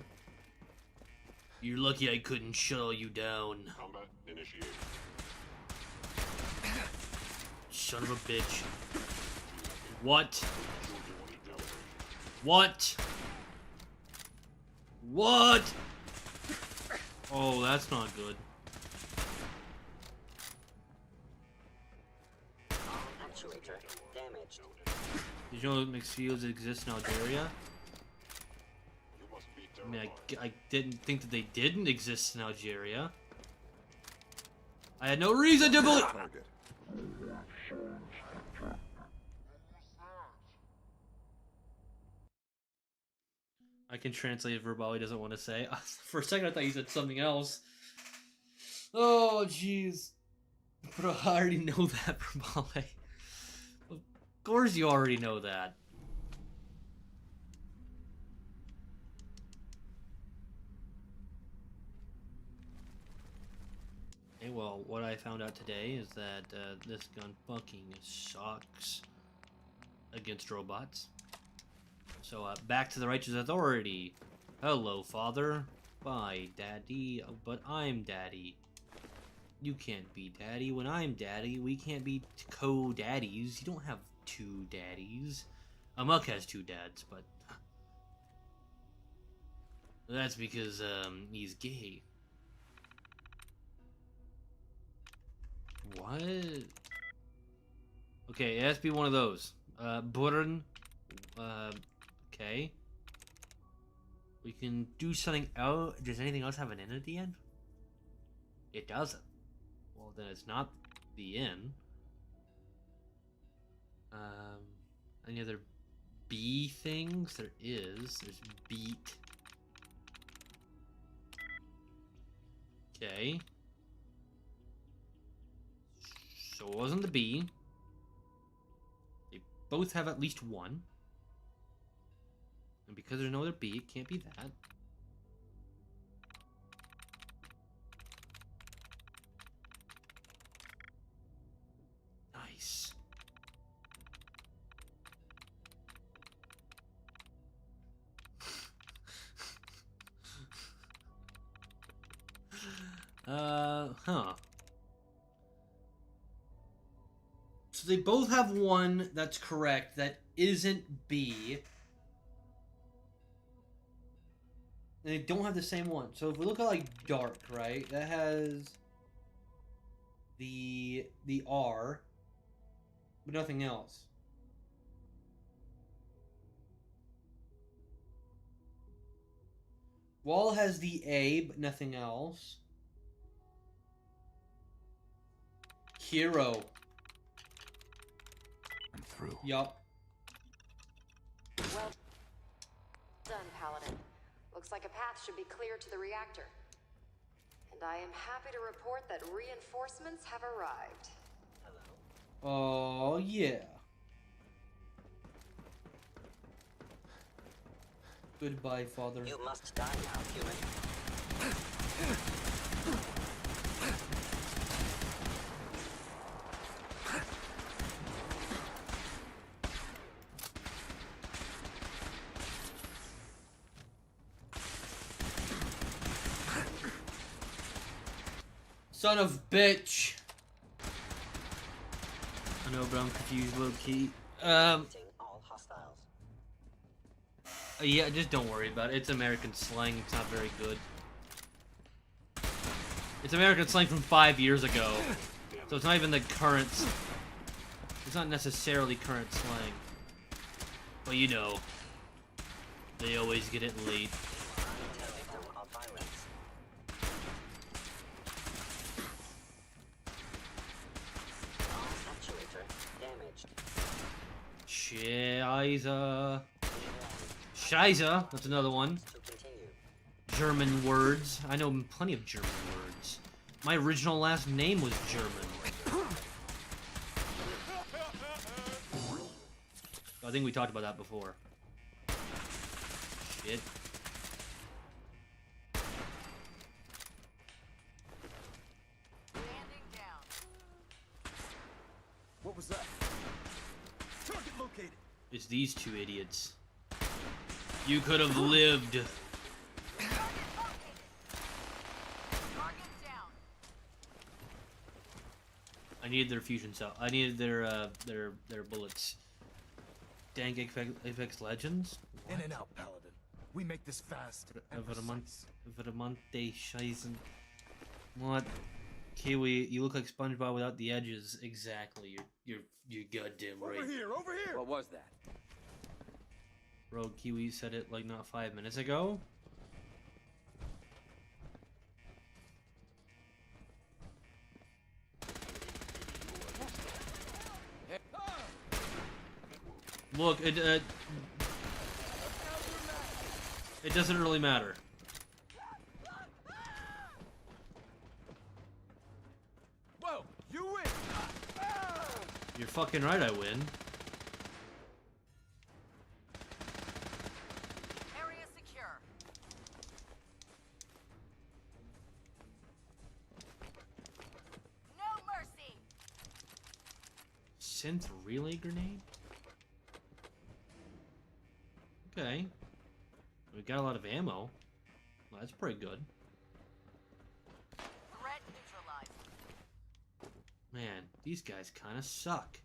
You're lucky I couldn't shuttle you down. Combat initiated. Son of a bitch. What? What? What? Oh, that's not good. Actuator damaged. Did you know mixed fields exist in Algeria? I mean, I didn't think that they didn't exist in Algeria. I had no reason to believe. I can translate if Verbali doesn't want to say. For a second, I thought you said something else. Oh, jeez. But I already know that, Verbali. Of course you already know that. Okay, well, what I found out today is that this gun fucking sucks against robots. So, back to the Righteous Authority. Hello, Father. Bye, Daddy. But I'm Daddy. You can't be Daddy when I'm Daddy. We can't be co-daddies. You don't have two daddies. Amok has two dads, but... that's because, he's gay. What? Okay, it has to be one of those. Burn. Okay. We can do something out. Does anything else have an inn at the end? It doesn't. Well, then it's not the inn. Any other B things? There is. There's beat. Okay. So it wasn't the B. They both have at least one. And because there's no other B, it can't be that. Nice. Huh. So they both have one that's correct that isn't B. And they don't have the same one. So if we look at like dark, right? That has the R, but nothing else. Wall has the A, but nothing else. Hero. I'm through. Yup. Well done, Paladin. Looks like a path should be clear to the reactor. And I am happy to report that reinforcements have arrived. Oh, yeah. Goodbye, father. You must die now, human. Son of bitch. I know, but I'm confused, low key. All hostiles. Yeah, just don't worry about it. It's American slang. It's not very good. It's American slang from 5 years ago. So it's not even the current... It's not necessarily current slang. But you know. They always get it late. Scheiße. Scheiße. That's another one. German words. I know plenty of German words. My original last name was German. I think we talked about that before. Shit. What was that? Target located. It's these two idiots. You could have lived. I needed their fusion cell. I needed their bullets. Dang Apex Legends? What? In and out, Paladin. We make this fast and precise. Vermonte Scheisen. What? Kiwi, you look like SpongeBob without the edges. Exactly. You're goddamn right. Over here, over here. What was that? Rogue Kiwi said it like not 5 minutes ago. Look, it doesn't really matter. Whoa, you win. You're fucking right, I win. Area secure. No mercy. Synth relay grenade? Okay. We got a lot of ammo. Well, that's pretty good. Threat neutralized. Man, these guys kind of suck.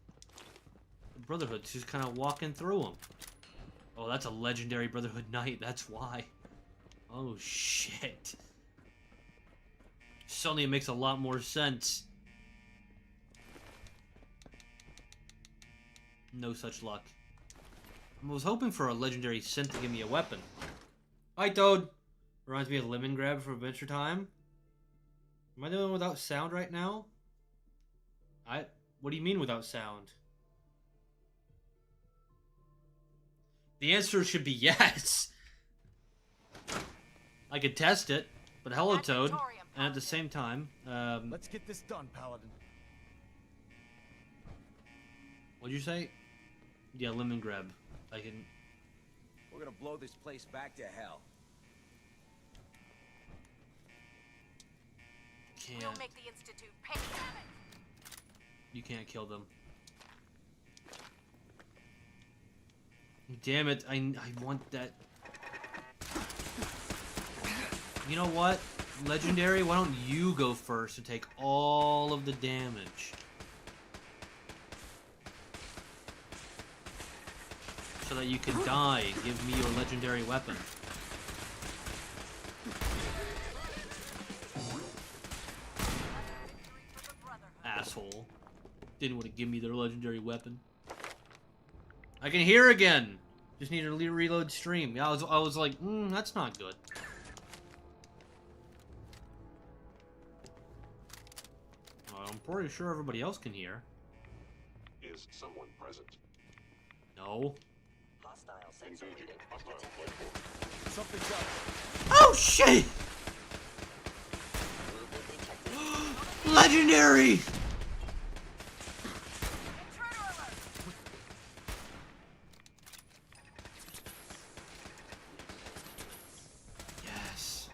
The Brotherhood's just kind of walking through them. Oh, that's a legendary Brotherhood Knight. That's why. Oh, shit. Suddenly it makes a lot more sense. No such luck. I was hoping for a legendary synth to give me a weapon. Hi, Toad. Reminds me of Lemon Grab for Adventure Time. Am I doing without sound right now? What do you mean without sound? The answer should be yes. I could test it, but hello, Toad. And at the same time, let's get this done, Paladin. What'd you say? Yeah, Lemon Grab. I can. We're gonna blow this place back to hell. Can't. We'll make the Institute pay havoc. You can't kill them. Damn it! I want that. You know what? Legendary, why don't you go first and take all of the damage? So that you can die and give me your legendary weapon. Asshole. Didn't want to give me their legendary weapon. I can hear again! Just need to reload stream. Yeah, I was like, that's not good. I'm pretty sure everybody else can hear. Is someone present? Hostile Engaging sensor hostile flight force. Something's up. Oh shit! Legendary! Yes.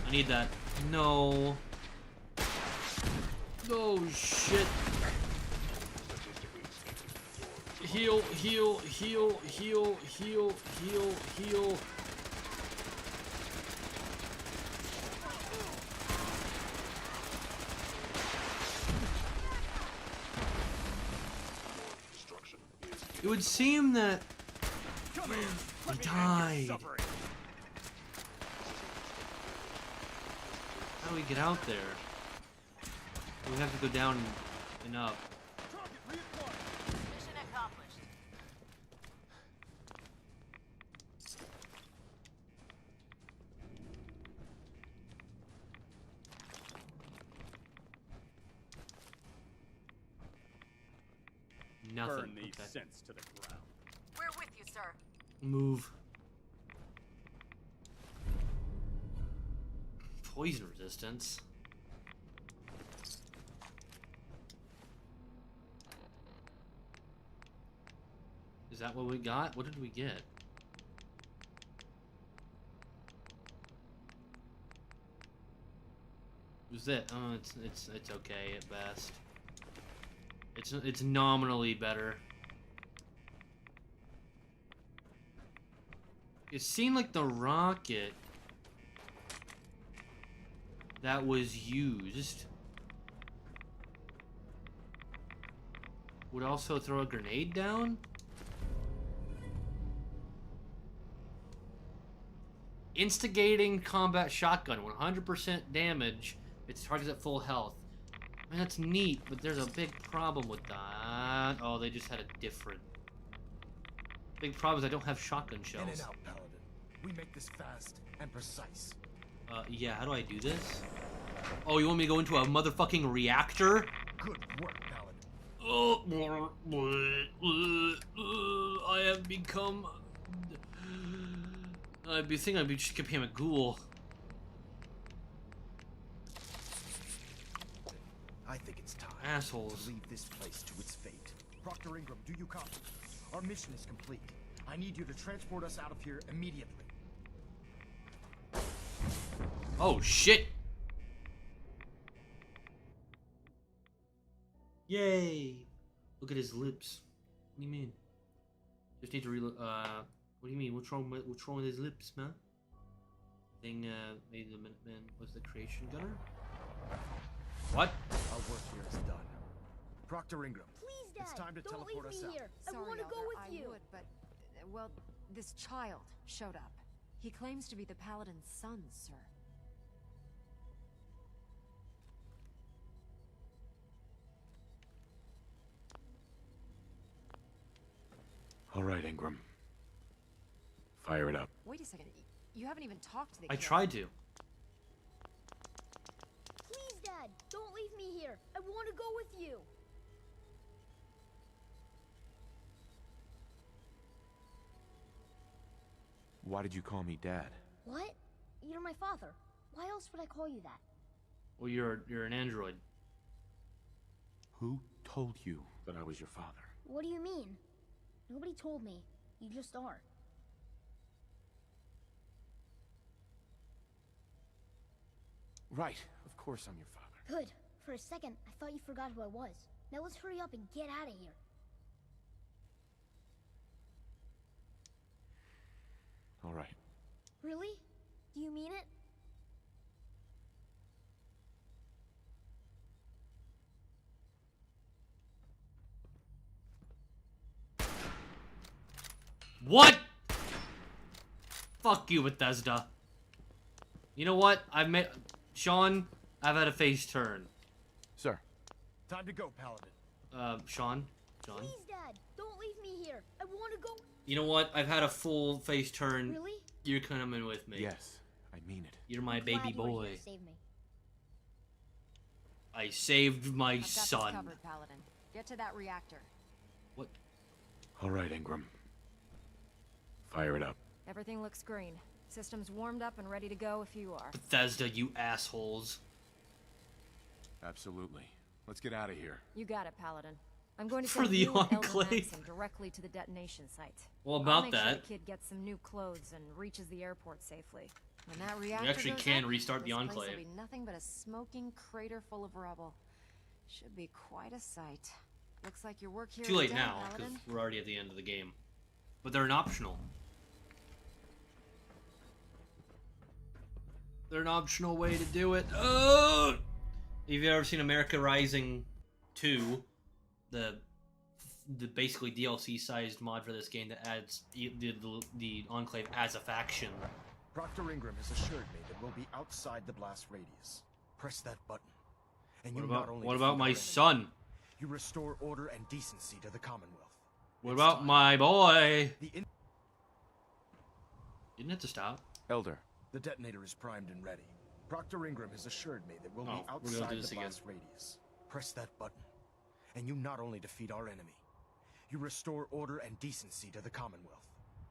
I need that. No. Oh shit. Heal, heal, heal, heal, heal, heal, heal. It would seem that he died. How do we get out there? We have to go down and up. Mission accomplished. Nothing. Burn these Okay. synths to the ground. We're with you, sir. Move. Poison resistance. Is that what we got? What did we get? Was that? Oh, it's okay at best. It's nominally better. It seemed like the rocket that was used would also throw a grenade down? Instigating combat shotgun, 100% damage. Its targets at full health. I mean, that's neat, but there's a big problem with that. Oh, they just had a different. Big problem is I don't have shotgun shells. In and out, Paladin. We make this fast and precise. Yeah, how do I do this? Oh, you want me to go into a motherfucking reactor? Good work, Paladin. Oh, I have become. I think I'd be just became a ghoul. I think it's time Assholes. to leave this place to its fate. Proctor Ingram, do you copy? Our mission is complete. I need you to transport us out of here immediately. Oh shit! Yay! Look at his lips. What do you mean? Just need to reload. What do you mean? What's wrong with his lips, man? Thing made the Minuteman was the creation gunner. What? Our work here is done. Proctor Ingram, Please, Dad, it's time to don't teleport leave us me out. here. I Sorry, want to go Elder, with I you. would, but well, this child showed up. He claims to be the Paladin's son, sir. right, Ingram. Fire it up. Wait a second. You haven't even talked to the I kid. tried to. Please, Dad, don't leave me here. I want to go with you. Why did you call me Dad? What? You're my father. Why else would I call you that? Well, you're an android. Who told you? That I was your father. What do you mean? Nobody told me. You just are. Right, of course I'm your father. Good. For a second, I thought you forgot who I was. Now let's hurry up and get out of here. All right. Really? Do you mean it? What? Fuck you, Bethesda. You know what? Sean, I've had a face turn. Sir. Time to go, Paladin. Sean? Please, Dad, don't leave me here. I want to go. You know what? I've had a full face turn. Really? You're coming with me. Yes, I mean it. You're my baby Glad you were boy. here to save me. I saved my I've got son. this covered, Paladin. Get to that reactor. What? All right, Ingram. Fire it up. Everything looks green. System's warmed up and ready to go if you are. Bethesda, you assholes. Absolutely. Let's get out of here. You got it, Paladin. I'm going to For send the you and Elder Enclave. Manson directly to the detonation site. Well, I'll about make sure that, the kid gets some new clothes and reaches the airport safely. When that reactor actually goes can up, restart the this Enclave. place will be nothing but a smoking crater full of rubble. Should be quite a sight. Looks like your work here too is late done, now, because Paladin. we're already at the end of the game. But they're an optional. They're an optional way to do it. Oh! Have you ever seen America Rising 2? The basically DLC-sized mod for this game that adds the Enclave as a faction. Proctor Ingram has assured me that we'll be outside the blast radius. Press that button. And you not only What defeat about our my enemy, son? you restore order and decency to the Commonwealth. What It's about time. my boy? Didn't have to stop. Elder. The detonator is primed and ready. Proctor Ingram has assured me that we'll be we're gonna outside do the this again. blast radius. Press that button. And you not only defeat our enemy, you restore order and decency to the Commonwealth.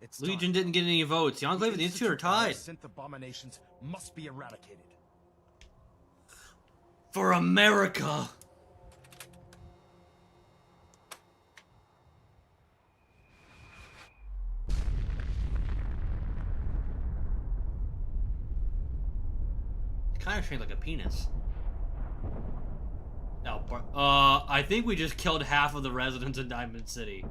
It's Legion time. didn't get any votes. The Enclave and the Institute are tied. Synth abominations must be eradicated. For America! Kind of shaped like a penis. Now, I think we just killed half of the residents in Diamond City.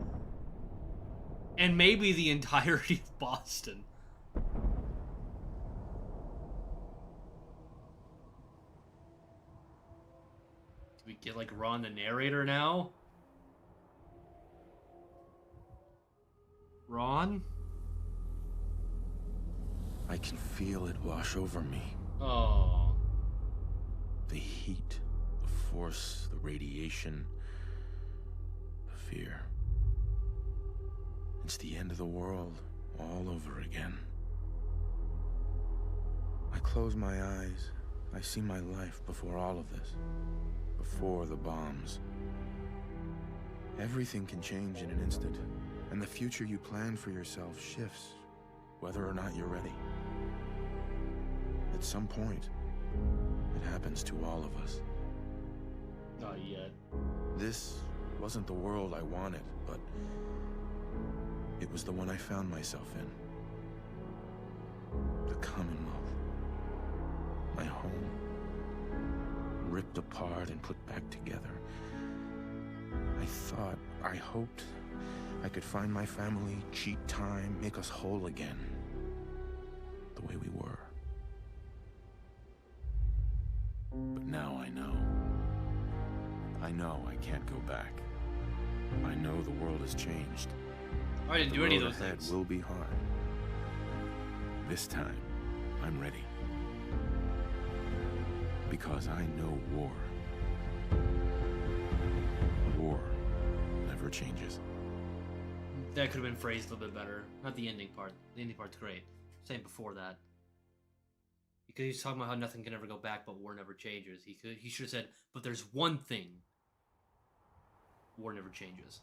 And maybe the entirety of Boston. Do we get, like, Ron the narrator now? Ron? I can feel it wash over me. Oh. The heat, the force, the radiation, the fear. It's the end of the world all over again. I close my eyes. I see my life before all of this. Before the bombs. Everything can change in an instant, and the future you plan for yourself shifts, whether or not you're ready. At some point, it happens to all of us. Not yet. This wasn't the world I wanted, but it was the one I found myself in. The Commonwealth. My home. Ripped apart and put back together. I hoped I could find my family, cheat time, make us whole again. The way we were. But now I know. I know I can't go back. I know the world has changed. I didn't do any of those ahead things. will be hard. This time, I'm ready. Because I know war. War never changes. That could have been phrased a little bit better. Not the ending part. The ending part's great. Same before that. Because he's talking about how nothing can ever go back, but war never changes. He should have said, but there's one thing. War never changes.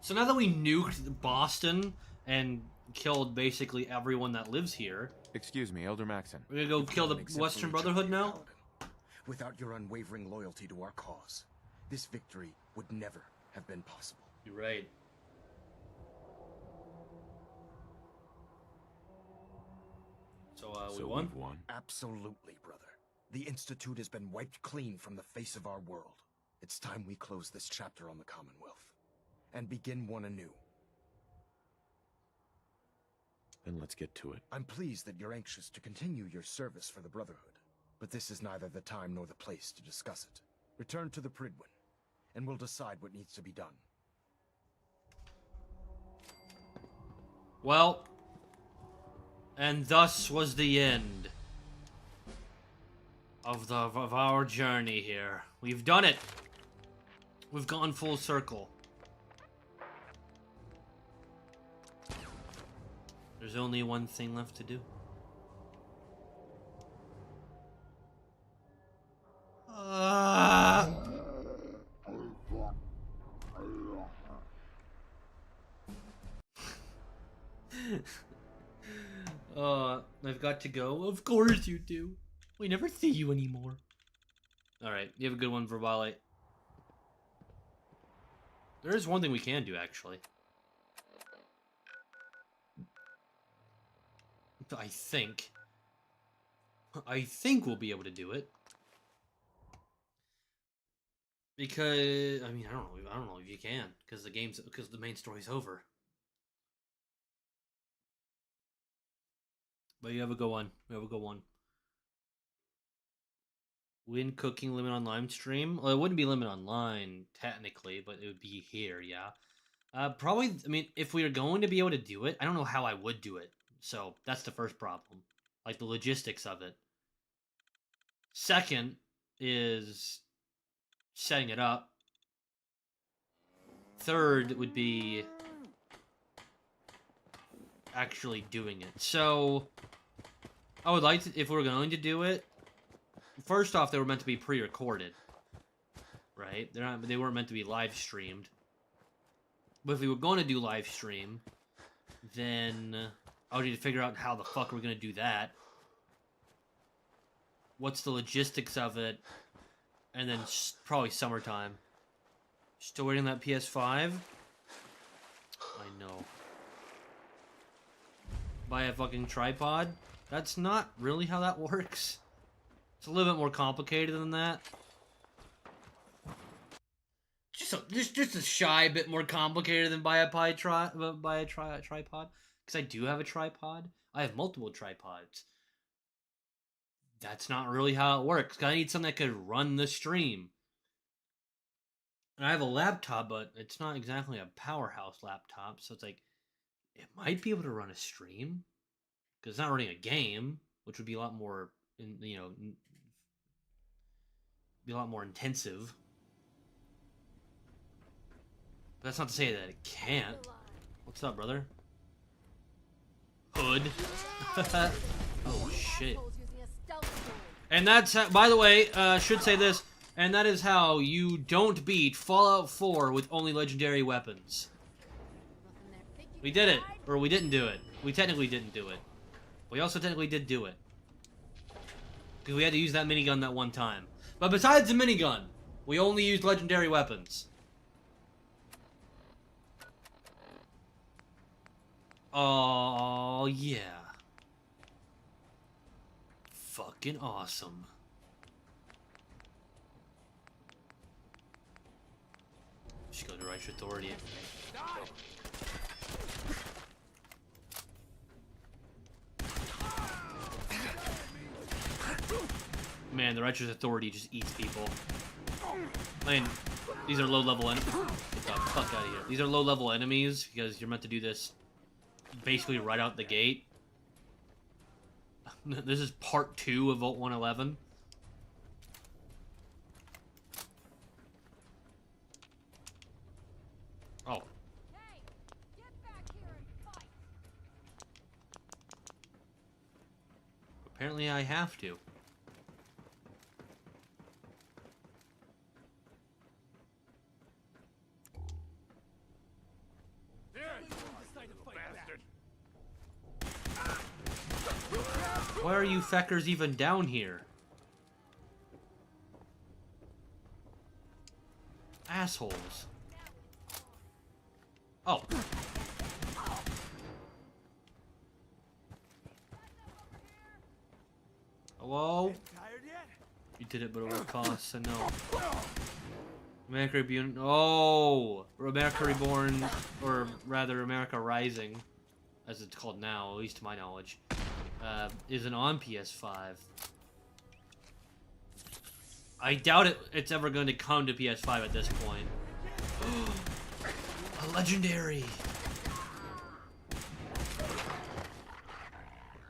So now that we nuked Boston and killed basically everyone that lives here... Excuse me, Elder Maxon. We're gonna go kill the Western Brotherhood now? Without your unwavering loyalty to our cause, this victory would never have been possible. You're right. So, we won? We've won? Absolutely, brother. The Institute has been wiped clean from the face of our world. It's time we close this chapter on the Commonwealth and begin one anew. Then let's get to it. I'm pleased that you're anxious to continue your service for the Brotherhood, but this is neither the time nor the place to discuss it. Return to the Pridwin, and we'll decide what needs to be done. Well, and thus was the end of our journey here. We've done it. We've gone full circle. There's only one thing left to do. I've got to go. Of course you do. We never see you anymore. Alright, you have a good one, Verbale. There is one thing we can do, actually. I think we'll be able to do it. Because, I mean, I don't know if you can. Because the main story's over. But you have a good one. Win cooking limit on Lime stream? Well, it wouldn't be limit online, technically, but it would be here, yeah. Probably, I mean, if we are going to be able to do it, I don't know how I would do it. So, that's the first problem. Like, the logistics of it. Second is setting it up. Third would be actually doing it. So, I would like to, if we're going to do it, first off, they were meant to be pre-recorded, right? They weren't meant to be live streamed. But if we were going to do live stream, then I would need to figure out how the fuck we're going to do that. What's the logistics of it? And then probably summertime. Still waiting on that PS5? I know. Buy a fucking tripod? That's not really how that works. It's a little bit more complicated than that. Just a shy bit more complicated than buy a tripod. Because I do have a tripod. I have multiple tripods. That's not really how it works. I need something that could run the stream. And I have a laptop, but it's not exactly a powerhouse laptop. So it's like, it might be able to run a stream. Because it's not running a game, which would be a lot more, be a lot more intensive. But that's not to say that it can't. What's up, brother? Hood. Oh, shit. And that's how, by the way, should say this, and that is how you don't beat Fallout 4 with only legendary weapons. We did it, or we didn't do it. We technically didn't do it. We also technically did do it. Because we had to use that minigun that one time. But besides the minigun, we only used legendary weapons. Oh, yeah. Fucking awesome. Just go to Reich Authority. Man, the Righteous Authority just eats people. I mean, these are low-level enemies. Get the fuck out of here. These are low-level enemies, because you're meant to do this basically right out the gate. This is part 2 of Vault 111. Apparently I have to. Why are you feckers even down here? Assholes. Oh. Hello? You did it, but at what cost? I know. America Reborn. Oh! America Reborn, or rather America Rising, as it's called now, at least to my knowledge, isn't on PS5. I doubt it's ever going to come to PS5 at this point. A legendary!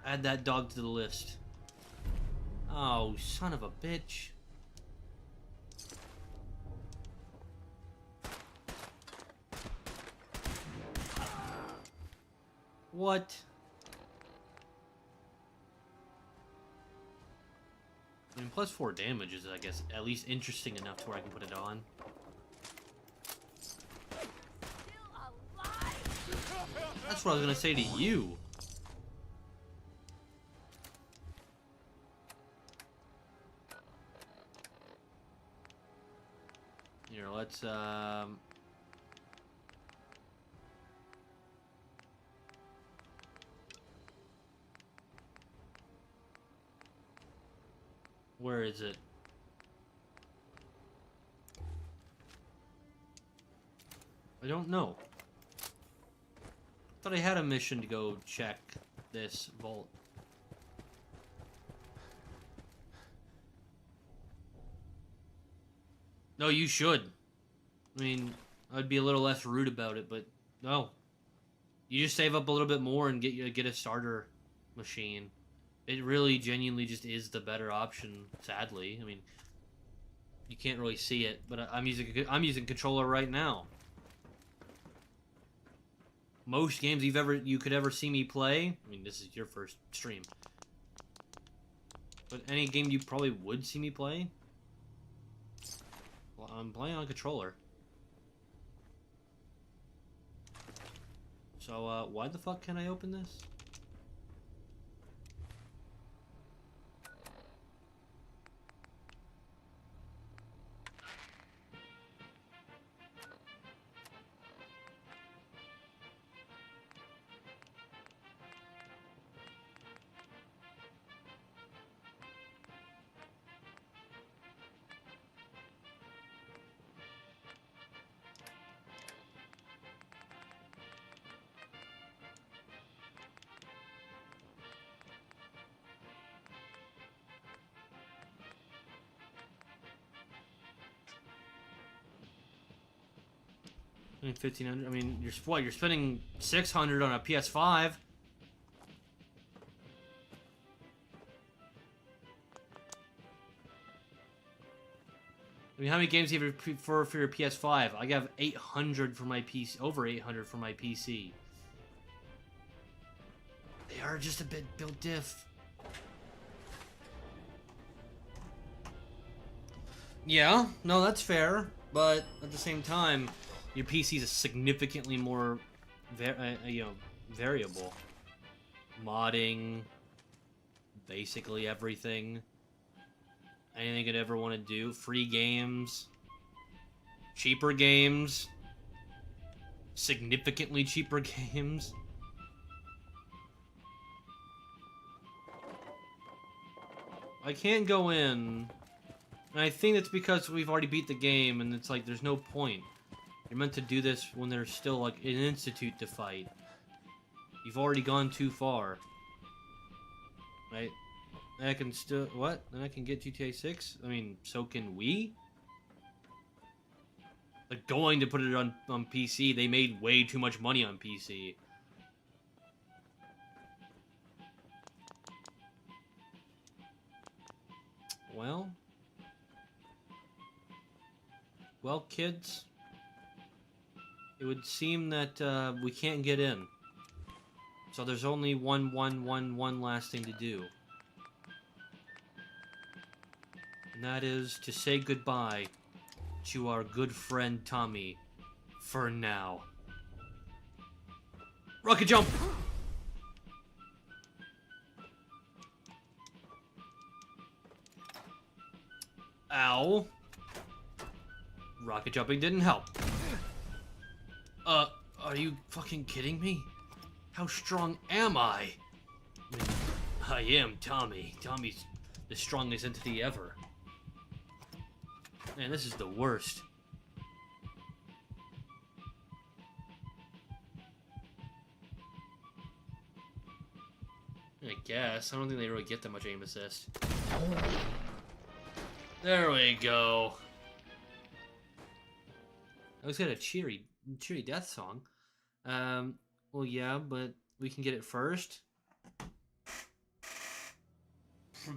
Add that dog to the list. Oh, son of a bitch. What? I mean, plus 4 damage is, I guess, at least interesting enough to where I can put it on. That's what I was gonna say to you. Here, let's, where is it? I don't know. Thought I had a mission to go check this vault. No, you should. I mean, I'd be a little less rude about it, but no. You just save up a little bit more and get a starter machine. It really genuinely just is the better option, sadly. I mean, you can't really see it, but I'm using controller right now. Most games you could ever see me play, I mean, this is your first stream, but any game you probably would see me play, well, I'm playing on a controller. So, why the fuck can't I open this? I mean, 1,500. I mean, you're spending 600 on a PS5. I mean, how many games do you prefer for your PS5? I have 800 for my PC, over 800 for my PC. They are just a bit built diff. Yeah, no, that's fair, but at the same time, your PC is significantly more, variable. Modding, basically everything. Anything you could ever want to do. Free games. Cheaper games. Significantly cheaper games. I can't go in. And I think that's because we've already beat the game, and it's like, there's no point. You're meant to do this when there's still, like, an institute to fight. You've already gone too far. Right? I can still... What? Then I can get GTA 6? I mean, so can we? Like, going to put it on PC, they made way too much money on PC. Well... Well, kids... It would seem that we can't get in. So there's only one last thing to do. And that is to say goodbye to our good friend Tommy for now. Rocket jump! Ow. Rocket jumping didn't help. Are you fucking kidding me? How strong am I? I am Tommy. Tommy's the strongest entity ever. Man, this is the worst. I guess. I don't think they really get that much aim assist. There we go. I was got a cheery death song. Well, yeah, but we can get it first.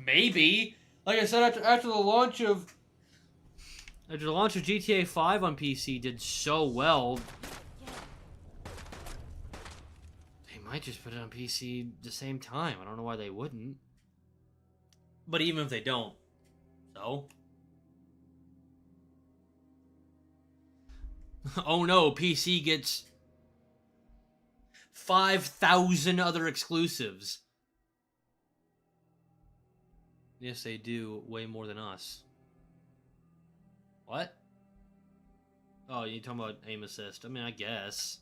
Maybe. Like I said, after the launch of GTA 5 on PC did so well, they might just put it on PC the same time. I don't know why they wouldn't. But even if they don't, so. Oh no, PC gets 5,000 other exclusives. Yes, they do way more than us. What? Oh, you talking about aim assist? I mean, I guess.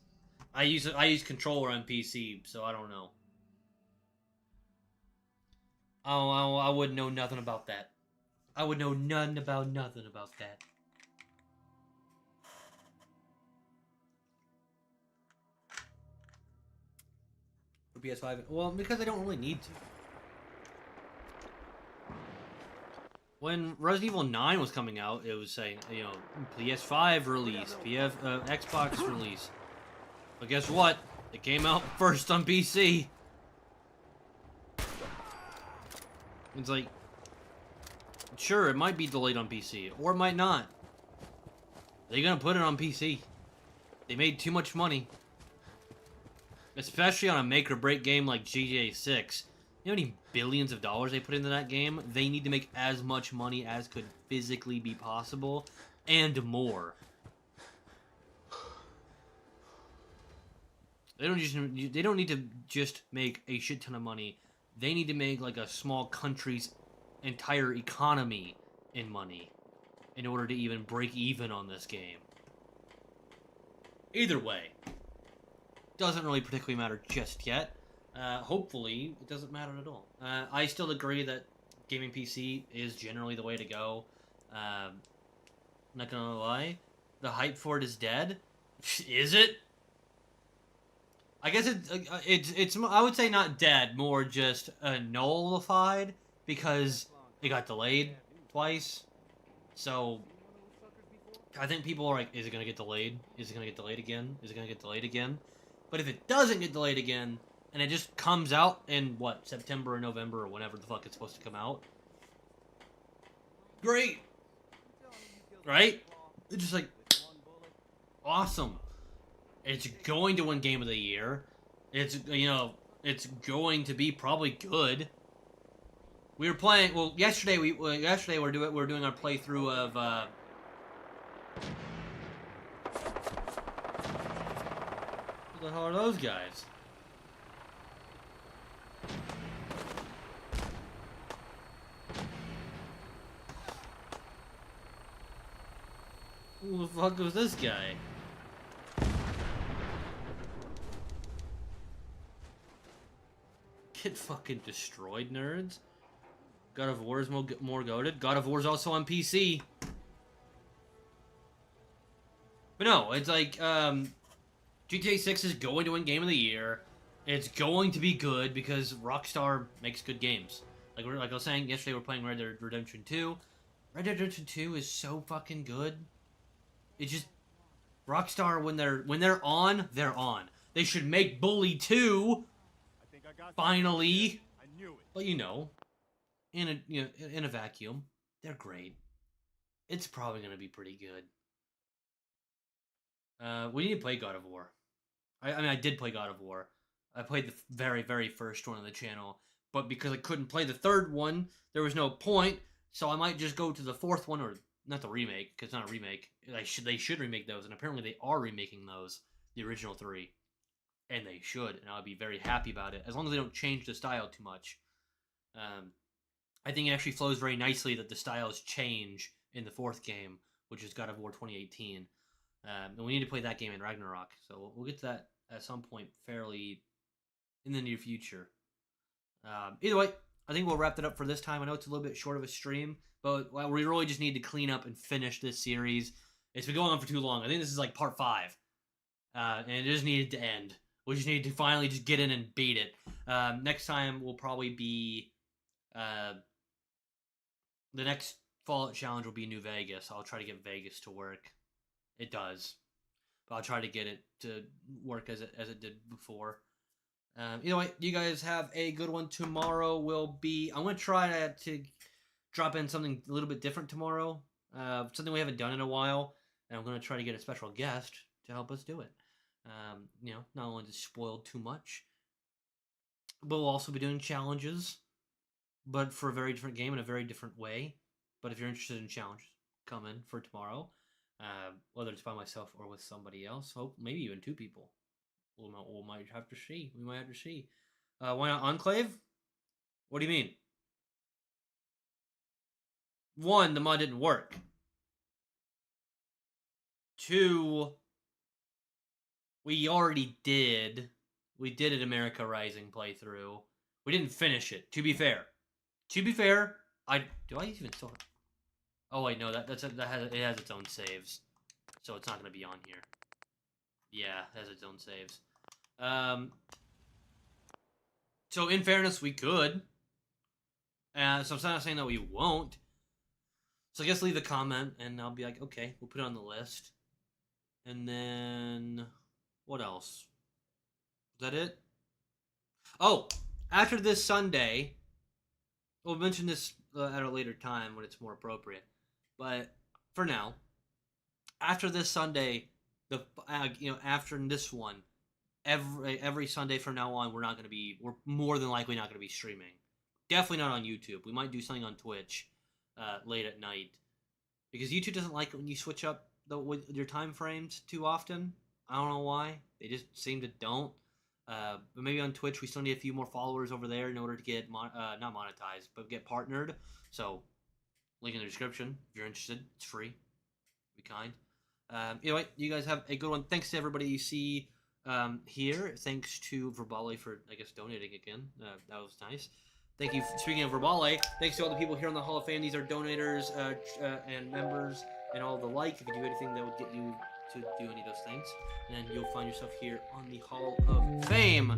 I use controller on PC, so I don't know. I would know nothing about that. I would know nothing about that. For PS5, well, because I don't really need to. When Resident Evil 9 was coming out, it was saying, you know, PS5 release, Xbox release. But guess what? It came out first on PC. It's like, sure, it might be delayed on PC, or it might not. They're gonna put it on PC. They made too much money. Especially on a make-or-break game like GTA 6. You know how many billions of dollars they put into that game? They need to make as much money as could physically be possible, and more. They don't need to just make a shit ton of money. They need to make like a small country's entire economy in money in order to even break even on this game. Either way, doesn't really particularly matter just yet. Hopefully, it doesn't matter at all. I still agree that gaming PC is generally the way to go. Not gonna lie, the hype for it is dead. Is it? I guess it's I would say not dead, more just nullified because it got delayed twice. So I think people are like, is it gonna get delayed? Is it gonna get delayed again? Is it gonna get delayed again? But if it doesn't get delayed again, and it just comes out in, what, September or November or whenever the fuck it's supposed to come out, great! Right? It's just like, awesome. It's going to win Game of the Year. It's, you know, it's going to be probably good. We were playing, well, yesterday we were doing our playthrough of, what the hell are those guys? Who the fuck was this guy? Get fucking destroyed, nerds. God of War is more goated. God of War is also on PC. But no, it's like, GTA 6 is going to win Game of the Year. It's going to be good because Rockstar makes good games. Like I was saying yesterday, we're playing Red Dead Redemption 2. Red Dead Redemption 2 is so fucking good. It's just Rockstar when they're on, they're on. They should make Bully 2 finally. But you know, in a vacuum, they're great. It's probably gonna be pretty good. We need to play God of War. I mean, I did play God of War. I played the very, very first one on the channel, but because I couldn't play the third one, there was no point So I might just go to the fourth one, or not the remake, because it's not a remake. They should remake those, and apparently they are remaking those, the original 3. And they should, and I'll be very happy about it, as long as they don't change the style too much. I think it actually flows very nicely that the styles change in the 4th game, which is God of War 2018. And we need to play that game in Ragnarok, so we'll get to that at some point fairly in the near future. Either way, I think we'll wrap that up for this time. I know it's a little bit short of a stream, but we really just need to clean up and finish this series. It's been going on for too long. I think this is like part 5, and it just needed to end. We just need to finally just get in and beat it. Next time will probably be... the next Fallout challenge will be New Vegas. I'll try to get Vegas to work. It does. But I'll try to get it to work as it did before. Either way, you guys have a good one. Tomorrow will be... I'm going to try to drop in something a little bit different tomorrow. Something we haven't done in a while. And I'm going to try to get a special guest to help us do it. Not only to spoil too much, but we'll also be doing challenges, but for a very different game in a very different way. But if you're interested in challenges, come in for tomorrow, whether it's by myself or with somebody else. Hope maybe even 2 people. We might have to see. We might have to see. Why not Enclave? What do you mean? 1, the mod didn't work. 2, we already did. We did an America Rising playthrough. We didn't finish it, to be fair. To be fair, do I even still... Oh wait, no, it has its own saves. So it's not going to be on here. Yeah, it has its own saves. So in fairness, we could. So I'm not saying that we won't. So I guess leave a comment, and I'll be like, okay, we'll put it on the list. And then... what else? Is that it? Oh! After this Sunday... we'll mention this at a later time when it's more appropriate. But for now, after this Sunday, after this one, every Sunday from now on, we're more than likely not going to be streaming. Definitely not on YouTube. We might do something on Twitch late at night, because YouTube doesn't like it when you switch up your time frames too often. I don't know why. They just seem to don't. But maybe on Twitch we still need a few more followers over there in order to get not monetized, but get partnered. So, link in the description if you're interested. It's free. Be kind. Anyway, you guys have a good one. Thanks to everybody you see here. Thanks to Verbale for, I guess, donating again. That was nice. Thank you. Speaking of Verbale, thanks to all the people here on the Hall of Fame. These are donators and members and all the like. If you do anything that would get you to do any of those things, then you'll find yourself here on the Hall of Fame.